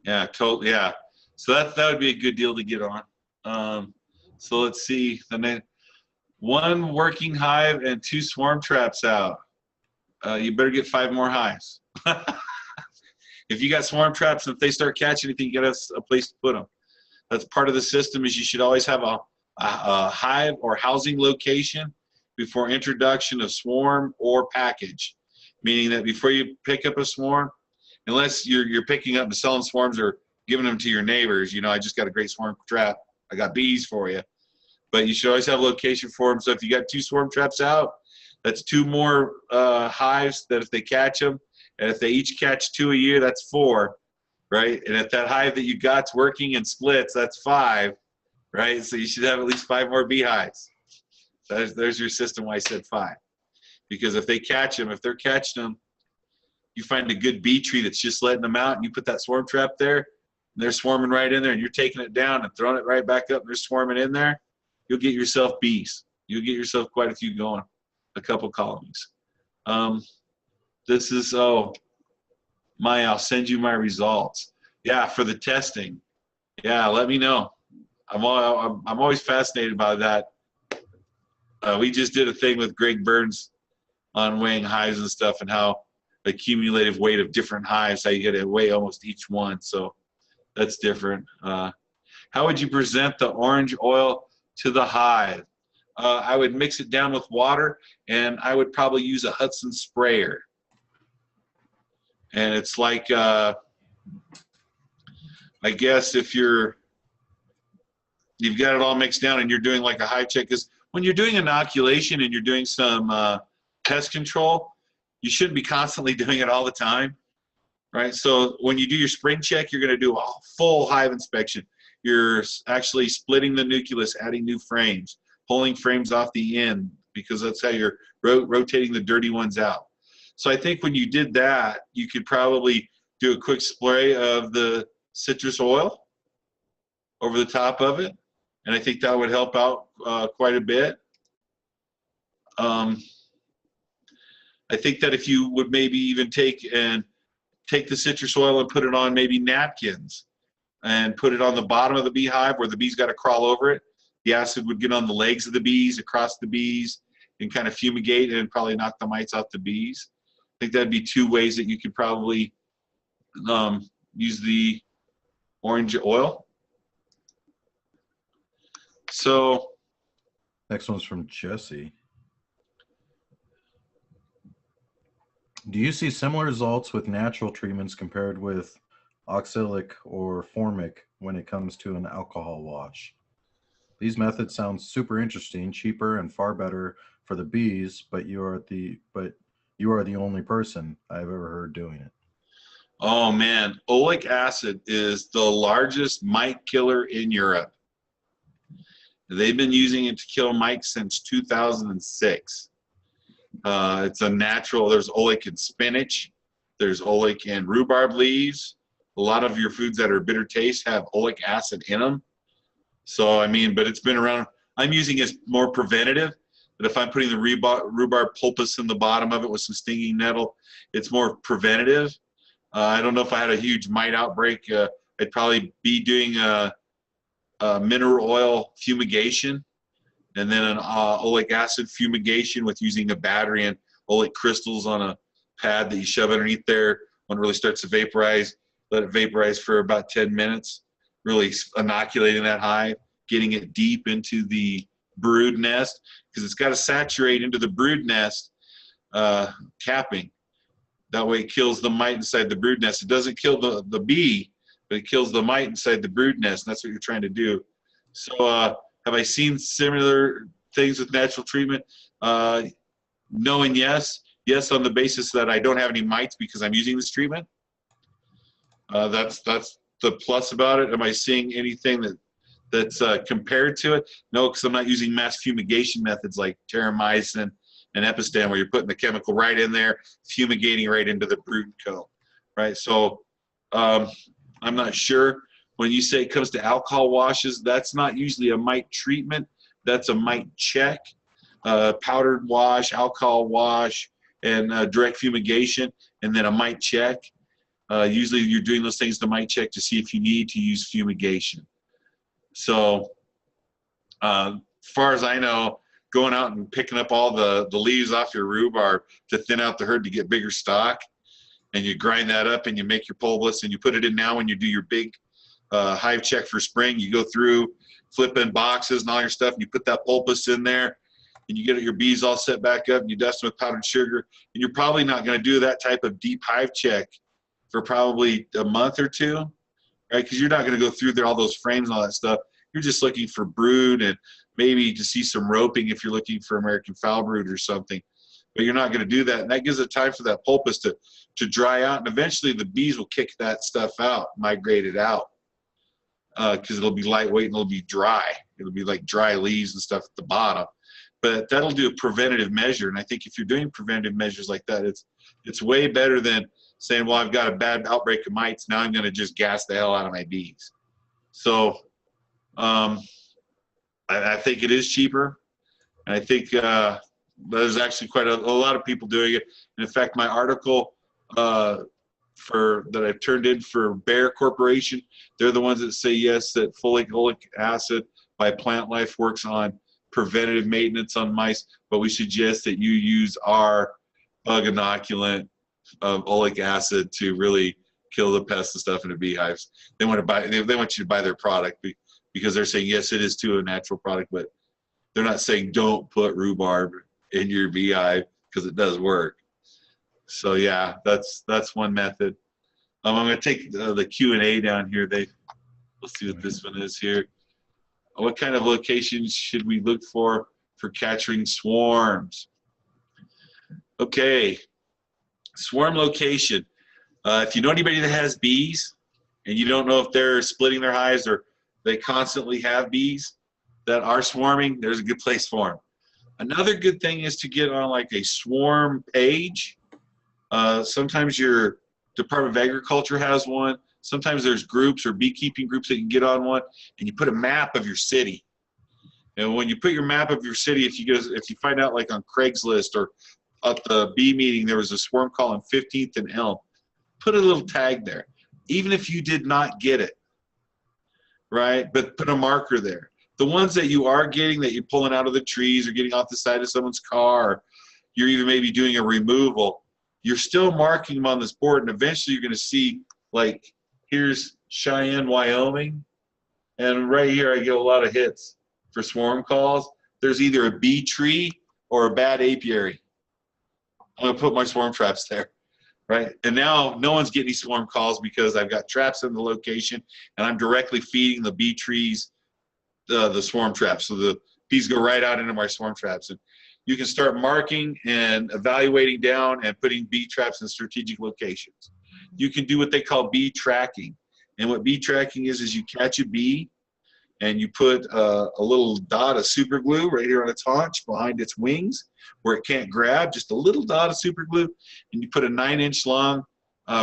Yeah, totally. Yeah, so that would be a good deal to get on. So let's see. The 1 working hive and 2 swarm traps out. You better get 5 more hives. If you got swarm traps, and if they start catching anything, you got a place to put them. That's part of the system. Is you should always have a hive or housing location before introduction of swarm or package. Meaning that before you pick up a swarm, unless you're picking up and selling swarms or giving them to your neighbors, I just got a great swarm trap, I got bees for you. But you should always have a location for them. So if you got 2 swarm traps out, that's 2 more hives that if they catch them, and if they each catch 2 a year, that's 4, right? And if that hive that you got's working and splits, that's 5, right? So you should have at least 5 more beehives. There's your system why I said 5. Because if they catch them, if they're catching them, you find a good bee tree that's just letting them out, and you put that swarm trap there, and they're swarming right in there, and you're taking it down and throwing it right back up, and they're swarming in there, you'll get yourself bees. You'll get yourself quite a few going, a couple colonies. This is, I'll send you my results. Yeah, for the testing. Yeah, let me know. I'm always fascinated by that. We just did a thing with Greg Burns on weighing hives and stuff, and how the cumulative weight of different hives, how you get to weigh almost each one. So that's different. How would you present the orange oil to the hive? I would mix it down with water, and I would probably use a Hudson sprayer. And it's like, I guess if you've got it all mixed down and you're doing like a hive check, because when you're doing inoculation and you're doing some pest control, you shouldn't be constantly doing it all the time, right? So when you do your spring check, you're going to do a full hive inspection. You're actually splitting the nucleus, adding new frames, pulling frames off the end, because that's how you're rotating the dirty ones out. So I think when you did that, you could probably do a quick spray of the citrus oil over the top of it, and I think that would help out quite a bit. I think that if you would maybe even take the citrus oil and put it on maybe napkins and put it on the bottom of the beehive where the bees got to crawl over it, the acid would get on the legs of the bees, across the bees, and kind of fumigate and probably knock the mites off the bees. I think that'd be 2 ways that you could probably use the orange oil. So next one's from Jesse. Do you see similar results with natural treatments compared with oxalic or formic when it comes to an alcohol wash? These methods sound super interesting, cheaper, and far better for the bees, but you are the only person I've ever heard doing it. Oh man, oleic acid is the largest mite killer in Europe. They've been using it to kill mites since 2006. It's a natural. There's oleic in spinach. There's oleic in rhubarb leaves. A lot of your foods that are bitter taste have oleic acid in them. So, I mean, but it's been around. I'm using it more preventative. But if I'm putting the rhubarb pulpus in the bottom of it with some stinging nettle, it's more preventative. I don't know if I had a huge mite outbreak. I'd probably be doing a mineral oil fumigation, and then an oleic acid fumigation with using a battery and oleic crystals on a pad that you shove underneath there. When it really starts to vaporize, let it vaporize for about 10 minutes, really inoculating that hive, getting it deep into the brood nest, because it's got to saturate into the brood nest capping. That way it kills the mite inside the brood nest. It doesn't kill the bee, but it kills the mite inside the brood nest, and that's what you're trying to do. So have I seen similar things with natural treatment? No and yes. Yes, on the basis that I don't have any mites because I'm using this treatment. That's the plus about it. Am I seeing anything that's compared to it? No, because I'm not using mass fumigation methods like terramycin and epistam, where you're putting the chemical right in there, fumigating right into the brood comb, right? So I'm not sure. When you say it comes to alcohol washes, that's not usually a mite treatment. That's a mite check. Powdered wash, alcohol wash, and direct fumigation, and then a mite check. Usually you're doing those things to mite check to see if you need to use fumigation. So as far as I know, going out and picking up all the leaves off your rhubarb to thin out the herd to get bigger stock, and you grind that up and you make your pulpus and you put it in now when you do your big hive check for spring. You go through flipping boxes and all your stuff, and you put that pulpus in there, and you get your bees all set back up, and you dust them with powdered sugar. And you're probably not going to do that type of deep hive check for probably a month or 2, right? Because you're not going to go through there all those frames and all that stuff. You're just looking for brood and maybe to see some roping if you're looking for American foul brood or something. But you're not going to do that, and that gives it time for that pulpus to dry out, and eventually the bees will kick that stuff out, migrate it out, because it'll be lightweight and it'll be dry. It'll be like dry leaves and stuff at the bottom. But that'll do a preventative measure, and I think if you're doing preventative measures like that, it's way better than saying, well, I've got a bad outbreak of mites, now I'm going to just gas the hell out of my bees. So I think it is cheaper, and I think there's actually quite a lot of people doing it. And in fact, my article that I've turned in for Bayer Corporation, they're the ones that say yes, that oleic acid by Plant Life works on preventative maintenance on mice, but we suggest that you use our bug inoculant of oleic acid to really kill the pests and stuff in the beehives. They want you to buy their product because they're saying, yes, it is too a natural product, but they're not saying don't put rhubarb in your beehive because it does work. So yeah, that's one method. I'm going to take the Q&A down here. Let's see what this one is here. What kind of locations should we look for capturing swarms? Okay, swarm location. If you know anybody that has bees and you don't know if they're splitting their hives or they constantly have bees that are swarming, there's a good place for them. Another good thing is to get on like a swarm page. Sometimes your Department of Agriculture has one. Sometimes there's groups or beekeeping groups that you can get on one, and you put a map of your city. And when you put your map of your city, if you find out like on Craigslist or at the bee meeting there was a swarm call on 15th and Elm, put a little tag there, even if you did not get it, right? But put a marker there. The ones that you are getting, that you're pulling out of the trees or getting off the side of someone's car, or you're even maybe doing a removal, you're still marking them on this board, and eventually you're going to see, like, here's Cheyenne, Wyoming, and right here I get a lot of hits for swarm calls. There's either a bee tree or a bad apiary. I'm going to put my swarm traps there, right? And now no one's getting any swarm calls because I've got traps in the location, and I'm directly feeding the bee trees the swarm traps. So the bees go right out into my swarm traps. And you can start marking and evaluating down and putting bee traps in strategic locations. You can do what they call bee tracking. And what bee tracking is you catch a bee and you put a little dot of super glue right here on its haunch behind its wings where it can't grab, just a little dot of super glue, and you put a 9-inch long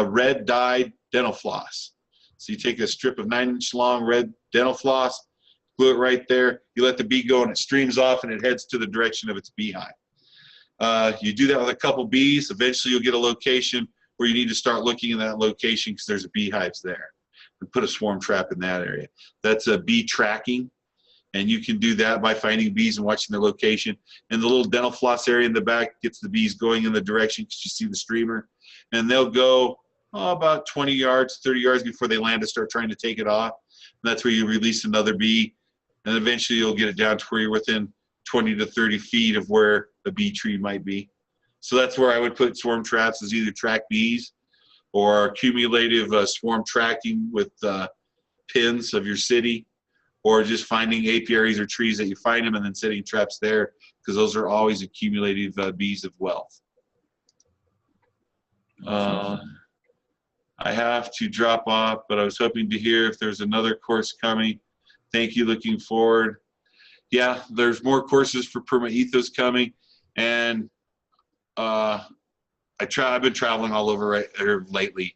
red dyed dental floss. So you take a strip of 9-inch long red dental floss, glue it right there, you let the bee go and it streams off and it heads to the direction of its beehive. You do that with a couple bees, eventually you'll get a location where you need to start looking in that location because there's beehives there. And put a swarm trap in that area. That's a bee tracking, and you can do that by finding bees and watching their location. And the little dental floss area in the back gets the bees going in the direction because you see the streamer, and they'll go about 20 yards, 30 yards before they land to start trying to take it off. And that's where you release another bee, and eventually you'll get it down to where you're within 20 to 30 feet of where a bee tree might be. So that's where I would put swarm traps, is either track bees or cumulative swarm tracking with pins of your city, or just finding apiaries or trees that you find them and then setting traps there, because those are always accumulative bees of wealth. I have to drop off, but I was hoping to hear if there's another course coming. Thank you, looking forward. Yeah, there's more courses for Permaethos coming, and I've been traveling all over right here lately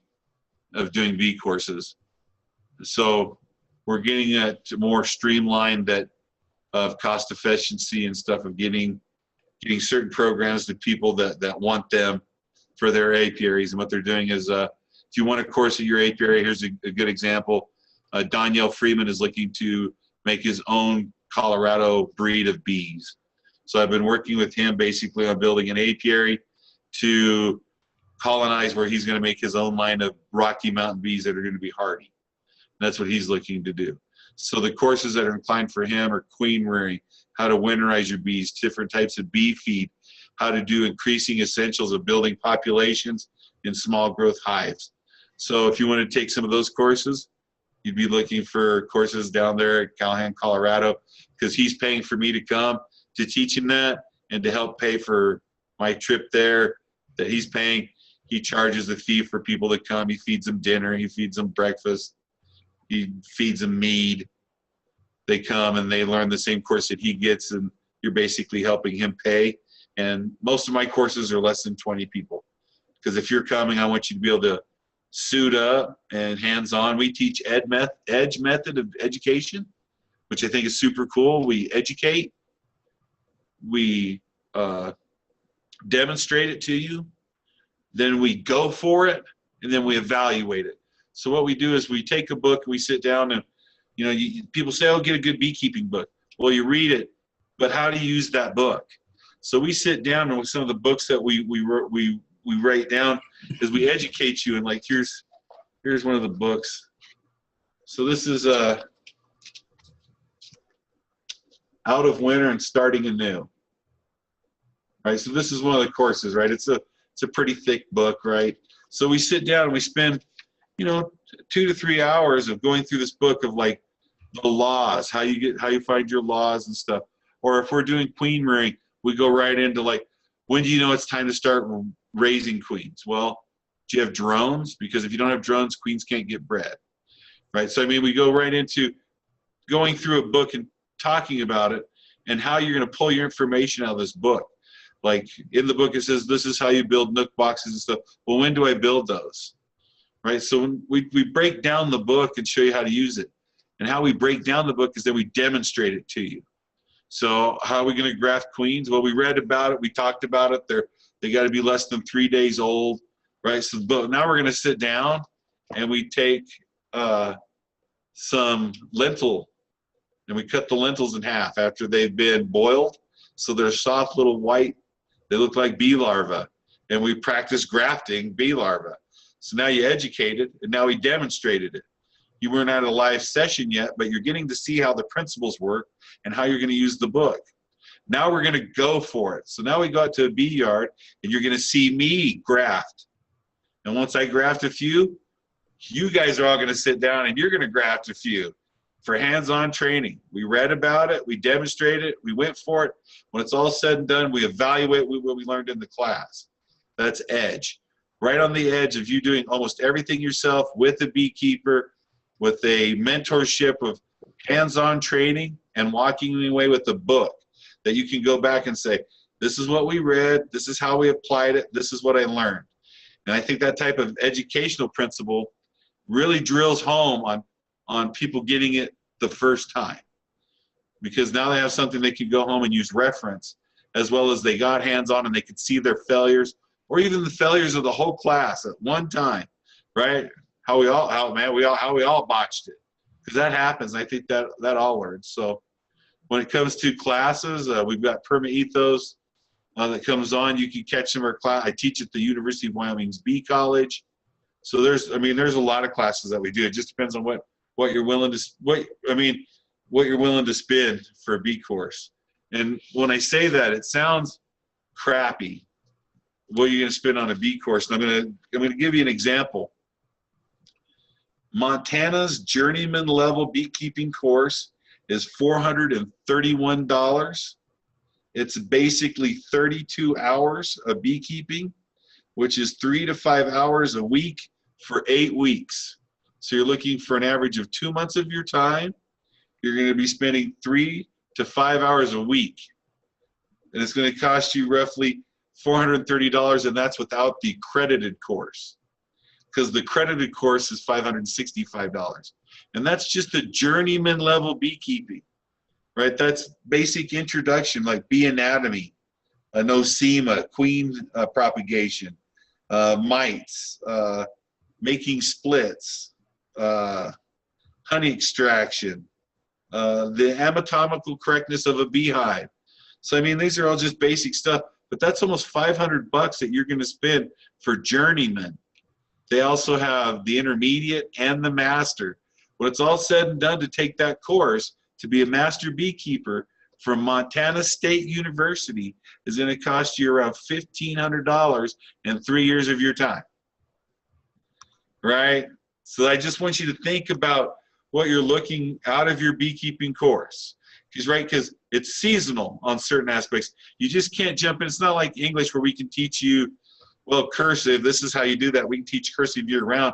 of doing bee courses. So we're getting it more streamlined, that of cost efficiency and stuff, of getting certain programs to people that want them for their apiaries. And what they're doing is, if you want a course at your apiary, here's a good example. Danielle Freeman is looking to make his own Colorado breed of bees. So I've been working with him basically on building an apiary to colonize where he's going to make his own line of Rocky Mountain bees that are going to be hardy. And that's what he's looking to do. So the courses that are inclined for him are queen rearing, how to winterize your bees, different types of bee feed, how to do increasing essentials of building populations in small growth hives. So if you want to take some of those courses, you'd be looking for courses down there at Callahan, Colorado, because he's paying for me to come to teach him that and to help pay for my trip there that he's paying. He charges a fee for people to come. He feeds them dinner. He feeds them breakfast. He feeds them mead. They come and they learn the same course that he gets, and you're basically helping him pay. And most of my courses are less than 20 people, because if you're coming, I want you to be able to suit up and hands-on. We teach EDGE method of education, which I think is super cool. We educate, we demonstrate it to you, then we go for it, and then we evaluate it. So what we do is we take a book, we sit down, and people say, "Oh, get a good beekeeping book." Well, you read it, but how do you use that book? So we sit down, and with some of the books that we write down, is we educate you. And like here's one of the books. So this is out of winter and starting anew. Right, so this is one of the courses, right? It's a pretty thick book, right? So we sit down and we spend, 2 to 3 hours of going through this book of like the laws, how you find your laws and stuff. Or if we're doing queen rearing, we go right into like, when do you know it's time to start raising queens? Well, do you have drones? Because if you don't have drones, queens can't get bred, right? So I mean, we go right into going through a book and talking about it and how you're going to pull your information out of this book. Like in the book, it says, this is how you build nook boxes and stuff. Well, when do I build those? Right? So when we break down the book and show you how to use it. And how we break down the book is that we demonstrate it to you. So how are we going to graft queens? Well, we read about it. We talked about it. They got to be less than 3 days old, right? So but now we're going to sit down and we take some lentil and we cut the lentils in half after they've been boiled. So they're soft little white. They look like bee larvae. And we practice grafting bee larvae. So now you educated and now we demonstrated it. You weren't at a live session yet, but you're getting to see how the principles work and how you're going to use the book. Now we're going to go for it. So now we go out to a bee yard and you're going to see me graft. And once I graft a few, you guys are all going to sit down and you're going to graft a few for hands-on training. We read about it, we demonstrated it, we went for it. When it's all said and done, we evaluate what we learned in the class. That's edge. Right on the edge of you doing almost everything yourself with a beekeeper, with a mentorship of hands-on training and walking away with a book that you can go back and say, this is what we read, this is how we applied it, this is what I learned. And I think that type of educational principle really drills home on people getting it the first time. Because now they have something they can go home and use reference, as well as they got hands-on and they could see their failures, or even the failures of the whole class at one time, right? How we all botched it, because that happens. I think that all learns. So when it comes to classes, we've got Perma Ethos that comes on. You can catch them. I teach at the University of Wyoming's Bee College. So there's a lot of classes that we do. It just depends on what you're willing to what you're willing to spend for a bee course. And when I say that, it sounds crappy. What are you going to spend on a bee course? And I'm going to give you an example. Montana's journeyman level beekeeping course is $431. It's basically 32 hours of beekeeping, which is 3 to 5 hours a week for 8 weeks. So you're looking for an average of 2 months of your time. You're going to be spending 3 to 5 hours a week. And it's going to cost you roughly $430, and that's without the credited course. Because the credited course is $565. And that's just the journeyman level beekeeping, right? That's basic introduction, like bee anatomy, nosema, queen propagation, mites, making splits, honey extraction, the anatomical correctness of a beehive. So, I mean, these are all just basic stuff, but that's almost $500 that you're going to spend for journeyman. They also have the intermediate and the master. When it's all said and done to take that course, to be a master beekeeper from Montana State University is going to cost you around $1,500 and 3 years of your time. Right? So I just want you to think about what you're looking out of your beekeeping course. Because it's seasonal on certain aspects. You just can't jump in. It's not like English where we can teach you, well, cursive, this is how you do that. We can teach cursive year-round.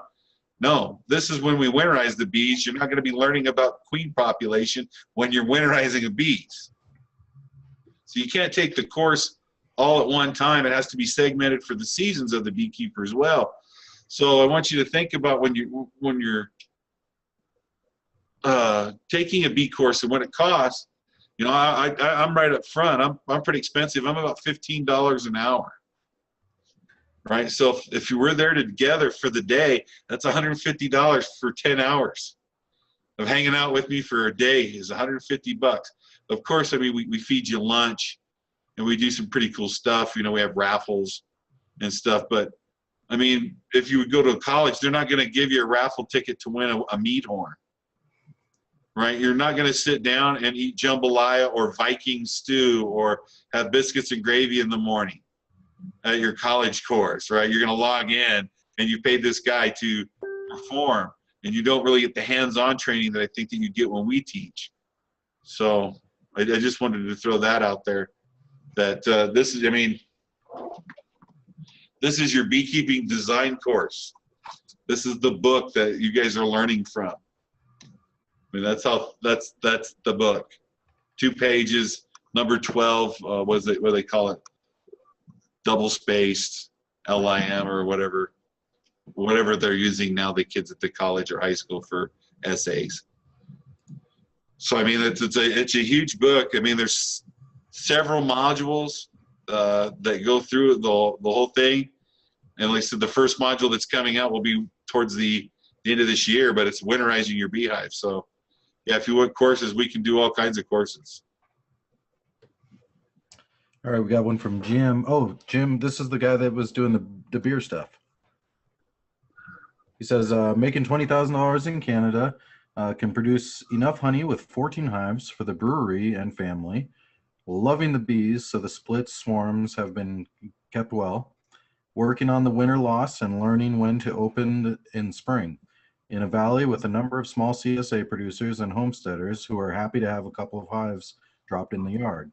No, this is when we winterize the bees. You're not going to be learning about queen population when you're winterizing the bees. So you can't take the course all at one time. It has to be segmented for the seasons of the beekeeper as well. So I want you to think about when you're taking a bee course and what it costs. You know, I'm right up front. I'm pretty expensive. I'm about $15 an hour. Right, so if you were there together for the day, that's $150 for 10 hours of hanging out with me for a day is $150. Of course, I mean, we feed you lunch and we do some pretty cool stuff. You know, we have raffles and stuff. But I mean, if you would go to a college, they're not going to give you a raffle ticket to win a meat horn. right? You're not going to sit down and eat jambalaya or Viking stew or have biscuits and gravy in the morning at your college course, right? You're going to log in and you paid this guy to perform, and you don't really get the hands-on training that I think that you get when we teach. So I just wanted to throw that out there, that this is, I mean, this is your beekeeping design course. This is the book that you guys are learning from. I mean, that's the book. 2 pages, number 12, what do they call it? Double spaced, LIM or whatever they're using now, the kids at the college or high school for essays. So I mean, it's a huge book. I mean, there's several modules that go through the whole thing. And like I said, the first module that's coming out will be towards the end of this year, but it's winterizing your beehive. So yeah, if you want courses, we can do all kinds of courses. All right, we got one from Jim. Oh, Jim, this is the guy that was doing the beer stuff. He says, making $20,000 in Canada, can produce enough honey with 14 hives for the brewery and family. Loving the bees, so the split swarms have been kept well. Working on the winter loss and learning when to open in spring. In a valley with a number of small CSA producers and homesteaders who are happy to have a couple of hives dropped in the yard.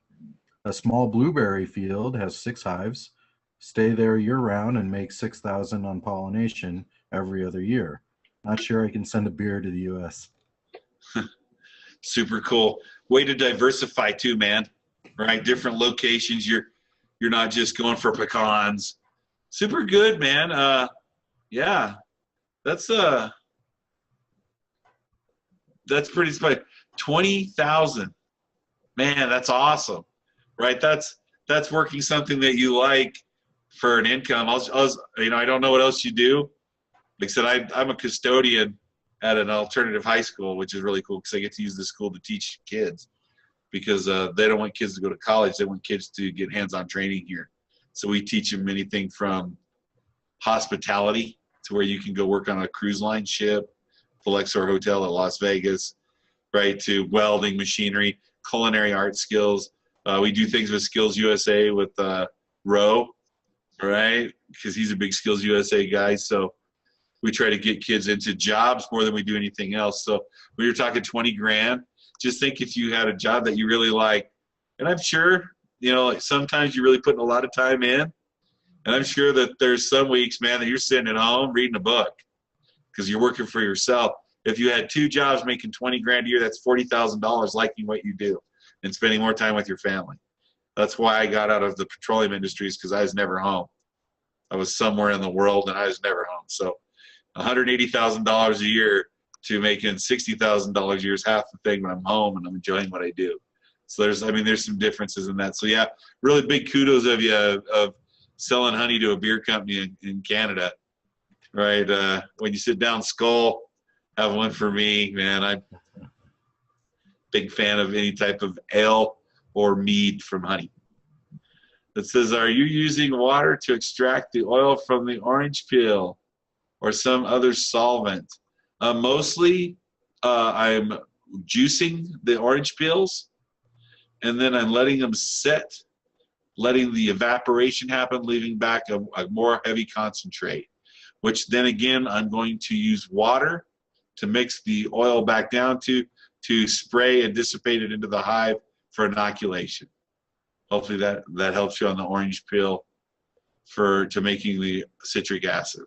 A small blueberry field has 6 hives, stay there year-round and make 6,000 on pollination every other year. Not sure I can send a beer to the U.S. Super cool. Way to diversify too, man. Right? Different locations. You're not just going for pecans. Super good, man. Yeah, that's pretty spicy. 20,000, man, that's awesome, right? That's working something that you like for an income. I don't know what else you do. Like I said, I'm a custodian at an alternative high school, which is really cool because I get to use the school to teach kids, because they don't want kids to go to college. They want kids to get hands-on training here. So we teach them anything from hospitality to where you can go work on a cruise line ship, the Luxor Hotel at Las Vegas, right, to welding, machinery, culinary art skills. We do things with Skills USA with Roe, right, because he's a big Skills USA guy. So we try to get kids into jobs more than we do anything else. So when you're talking 20 grand, just think if you had a job that you really like. And I'm sure, like sometimes you're really putting a lot of time in. And I'm sure that there's some weeks, man, that you're sitting at home reading a book because you're working for yourself. If you had 2 jobs making 20 grand a year, that's $40,000 liking what you do and spending more time with your family. That's why I got out of the petroleum industries, because I was never home. I was somewhere in the world and I was never home. So $180,000 a year to making $60,000 a year is half the thing when I'm home and I'm enjoying what I do. So there's some differences in that. So yeah, really big kudos of you of selling honey to a beer company in Canada, right? When you sit down, Skull, have one for me, man. I'm big fan of any type of ale or mead from honey. It says, are you using water to extract the oil from the orange peel or some other solvent? Mostly I'm juicing the orange peels, and then I'm letting them set, letting the evaporation happen, leaving back a more heavy concentrate, which then again I'm going to use water to mix the oil back down to spray and dissipate it into the hive for inoculation. Hopefully that helps you on the orange peel to making the citric acid.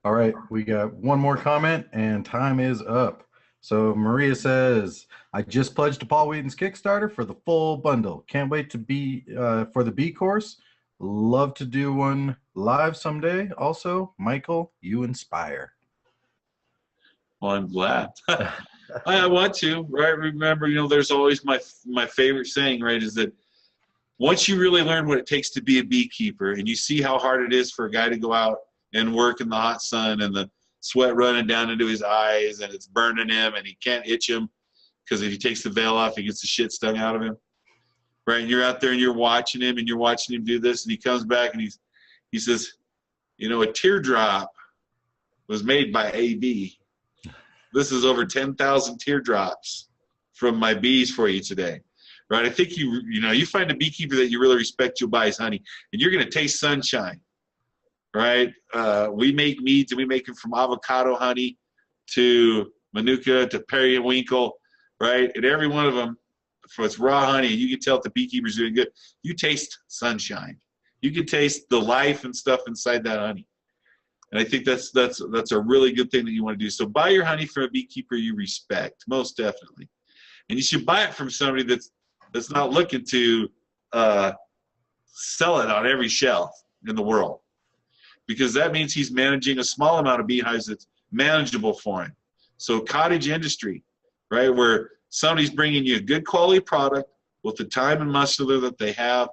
All right, we got one more comment and time is up. So Maria says, I just pledged to Paul Wheaton's Kickstarter for the full bundle. Can't wait to be for the bee course. Love to do one live someday. Also, Michael, you inspire. Well, I'm glad. I want to, right? Remember, there's always my favorite saying, right, is that once you really learn what it takes to be a beekeeper and you see how hard it is for a guy to go out and work in the hot sun and the sweat running down into his eyes and it's burning him and he can't itch him because if he takes the veil off, he gets the shit stung out of him, right? And you're out there and you're watching him do this, and he comes back and he says, a teardrop was made by AB. This is over 10,000 teardrops from my bees for you today, right? I think you find a beekeeper that you really respect, you'll buy his honey, and you're going to taste sunshine, right? We make meads, and we make them from avocado honey to manuka to periwinkle, right? And every one of them, for its raw honey, you can tell if the beekeeper's doing good. You taste sunshine. You can taste the life and stuff inside that honey. And I think that's a really good thing that you want to do. So buy your honey from a beekeeper you respect, most definitely. And you should buy it from somebody that's not looking to sell it on every shelf in the world, because that means he's managing a small amount of beehives that's manageable for him. So cottage industry, right, where somebody's bringing you a good quality product with the time and muscular that they have,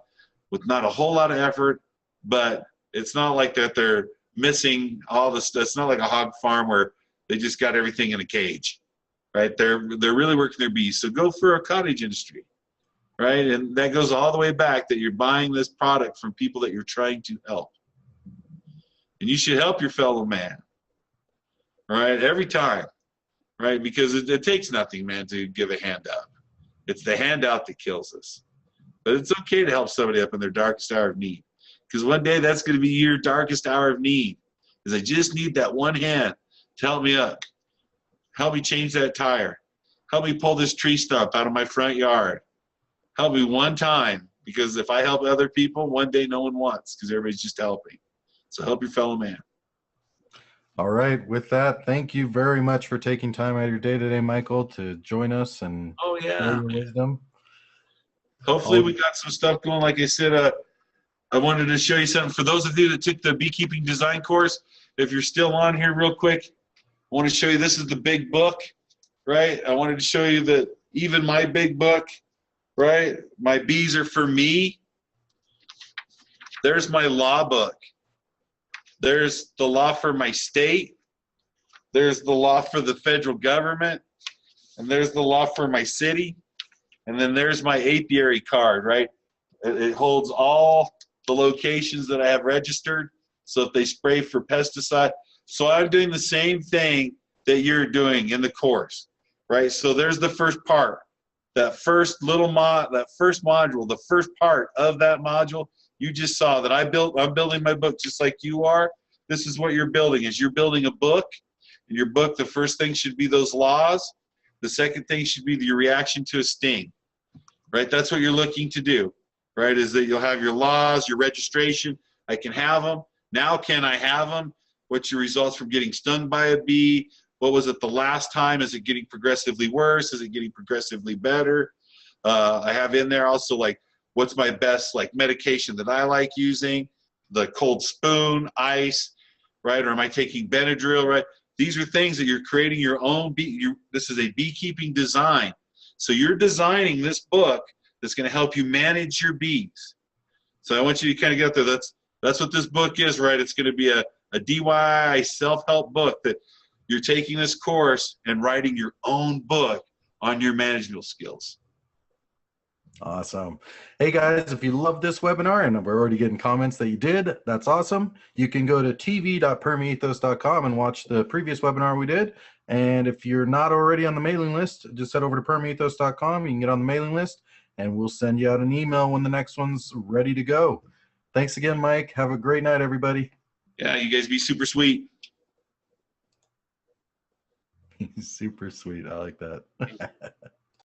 with not a whole lot of effort, but it's not like that they're missing all the stuff. It's not like a hog farm where they just got everything in a cage, right? They're really working their bees. So go for a cottage industry, right? And that goes all the way back that you're buying this product from people that you're trying to help. And you should help your fellow man, right? Every time, right? Because it takes nothing, man, to give a handout. It's the handout that kills us. But it's okay to help somebody up in their darkest hour of need. Because one day that's going to be your darkest hour of need. Is I just need that one hand to help me up. Help me change that tire. Help me pull this tree stump out of my front yard. Help me one time. Because if I help other people, one day no one wants, because everybody's just helping. So help your fellow man. All right. With that, thank you very much for taking time out of your day today, Michael, to join us and share your wisdom. Hopefully we got some stuff going. Like I said, I wanted to show you something. For those of you that took the beekeeping design course, if you're still on here real quick, I want to show you, this is the big book, right? I wanted to show you that even my big book, right? My bees are for me. There's my law book. There's the law for my state. There's the law for the federal government. And there's the law for my city. And then there's my apiary card, right? It holds all the locations that I have registered. So if they spray for pesticide, so I'm doing the same thing that you're doing in the course, right? So there's the first part, that first little that first module, the first part of that module. You just saw that I'm building my book just like you are. This is what you're building, is you're building a book. In your book, the first thing should be those laws. The second thing should be your reaction to a sting, right? That's what you're looking to do, right? Is that you'll have your laws, your registration. I can have them. Now can I have them? What's your results from getting stung by a bee? What was it the last time? Is it getting progressively worse? Is it getting progressively better? I have in there also, like, what's my best, like, medication that I like using? The cold spoon, ice, right? Or am I taking Benadryl, right? These are things that you're creating your own this is a beekeeping design. So you're designing this book that's going to help you manage your bees. So I want you to kind of get there. That's what this book is, right? It's going to be a DIY self-help book that you're taking this course and writing your own book on your management skills. Awesome. Hey guys, if you love this webinar, and we're already getting comments that you did, that's awesome. You can go to tv.permaethos.com and watch the previous webinar we did. And if you're not already on the mailing list, just head over to permaethos.com. You can get on the mailing list, and we'll send you out an email when the next one's ready to go. Thanks again, Mike. Have a great night, everybody. Yeah, you guys be super sweet. Super sweet. I like that.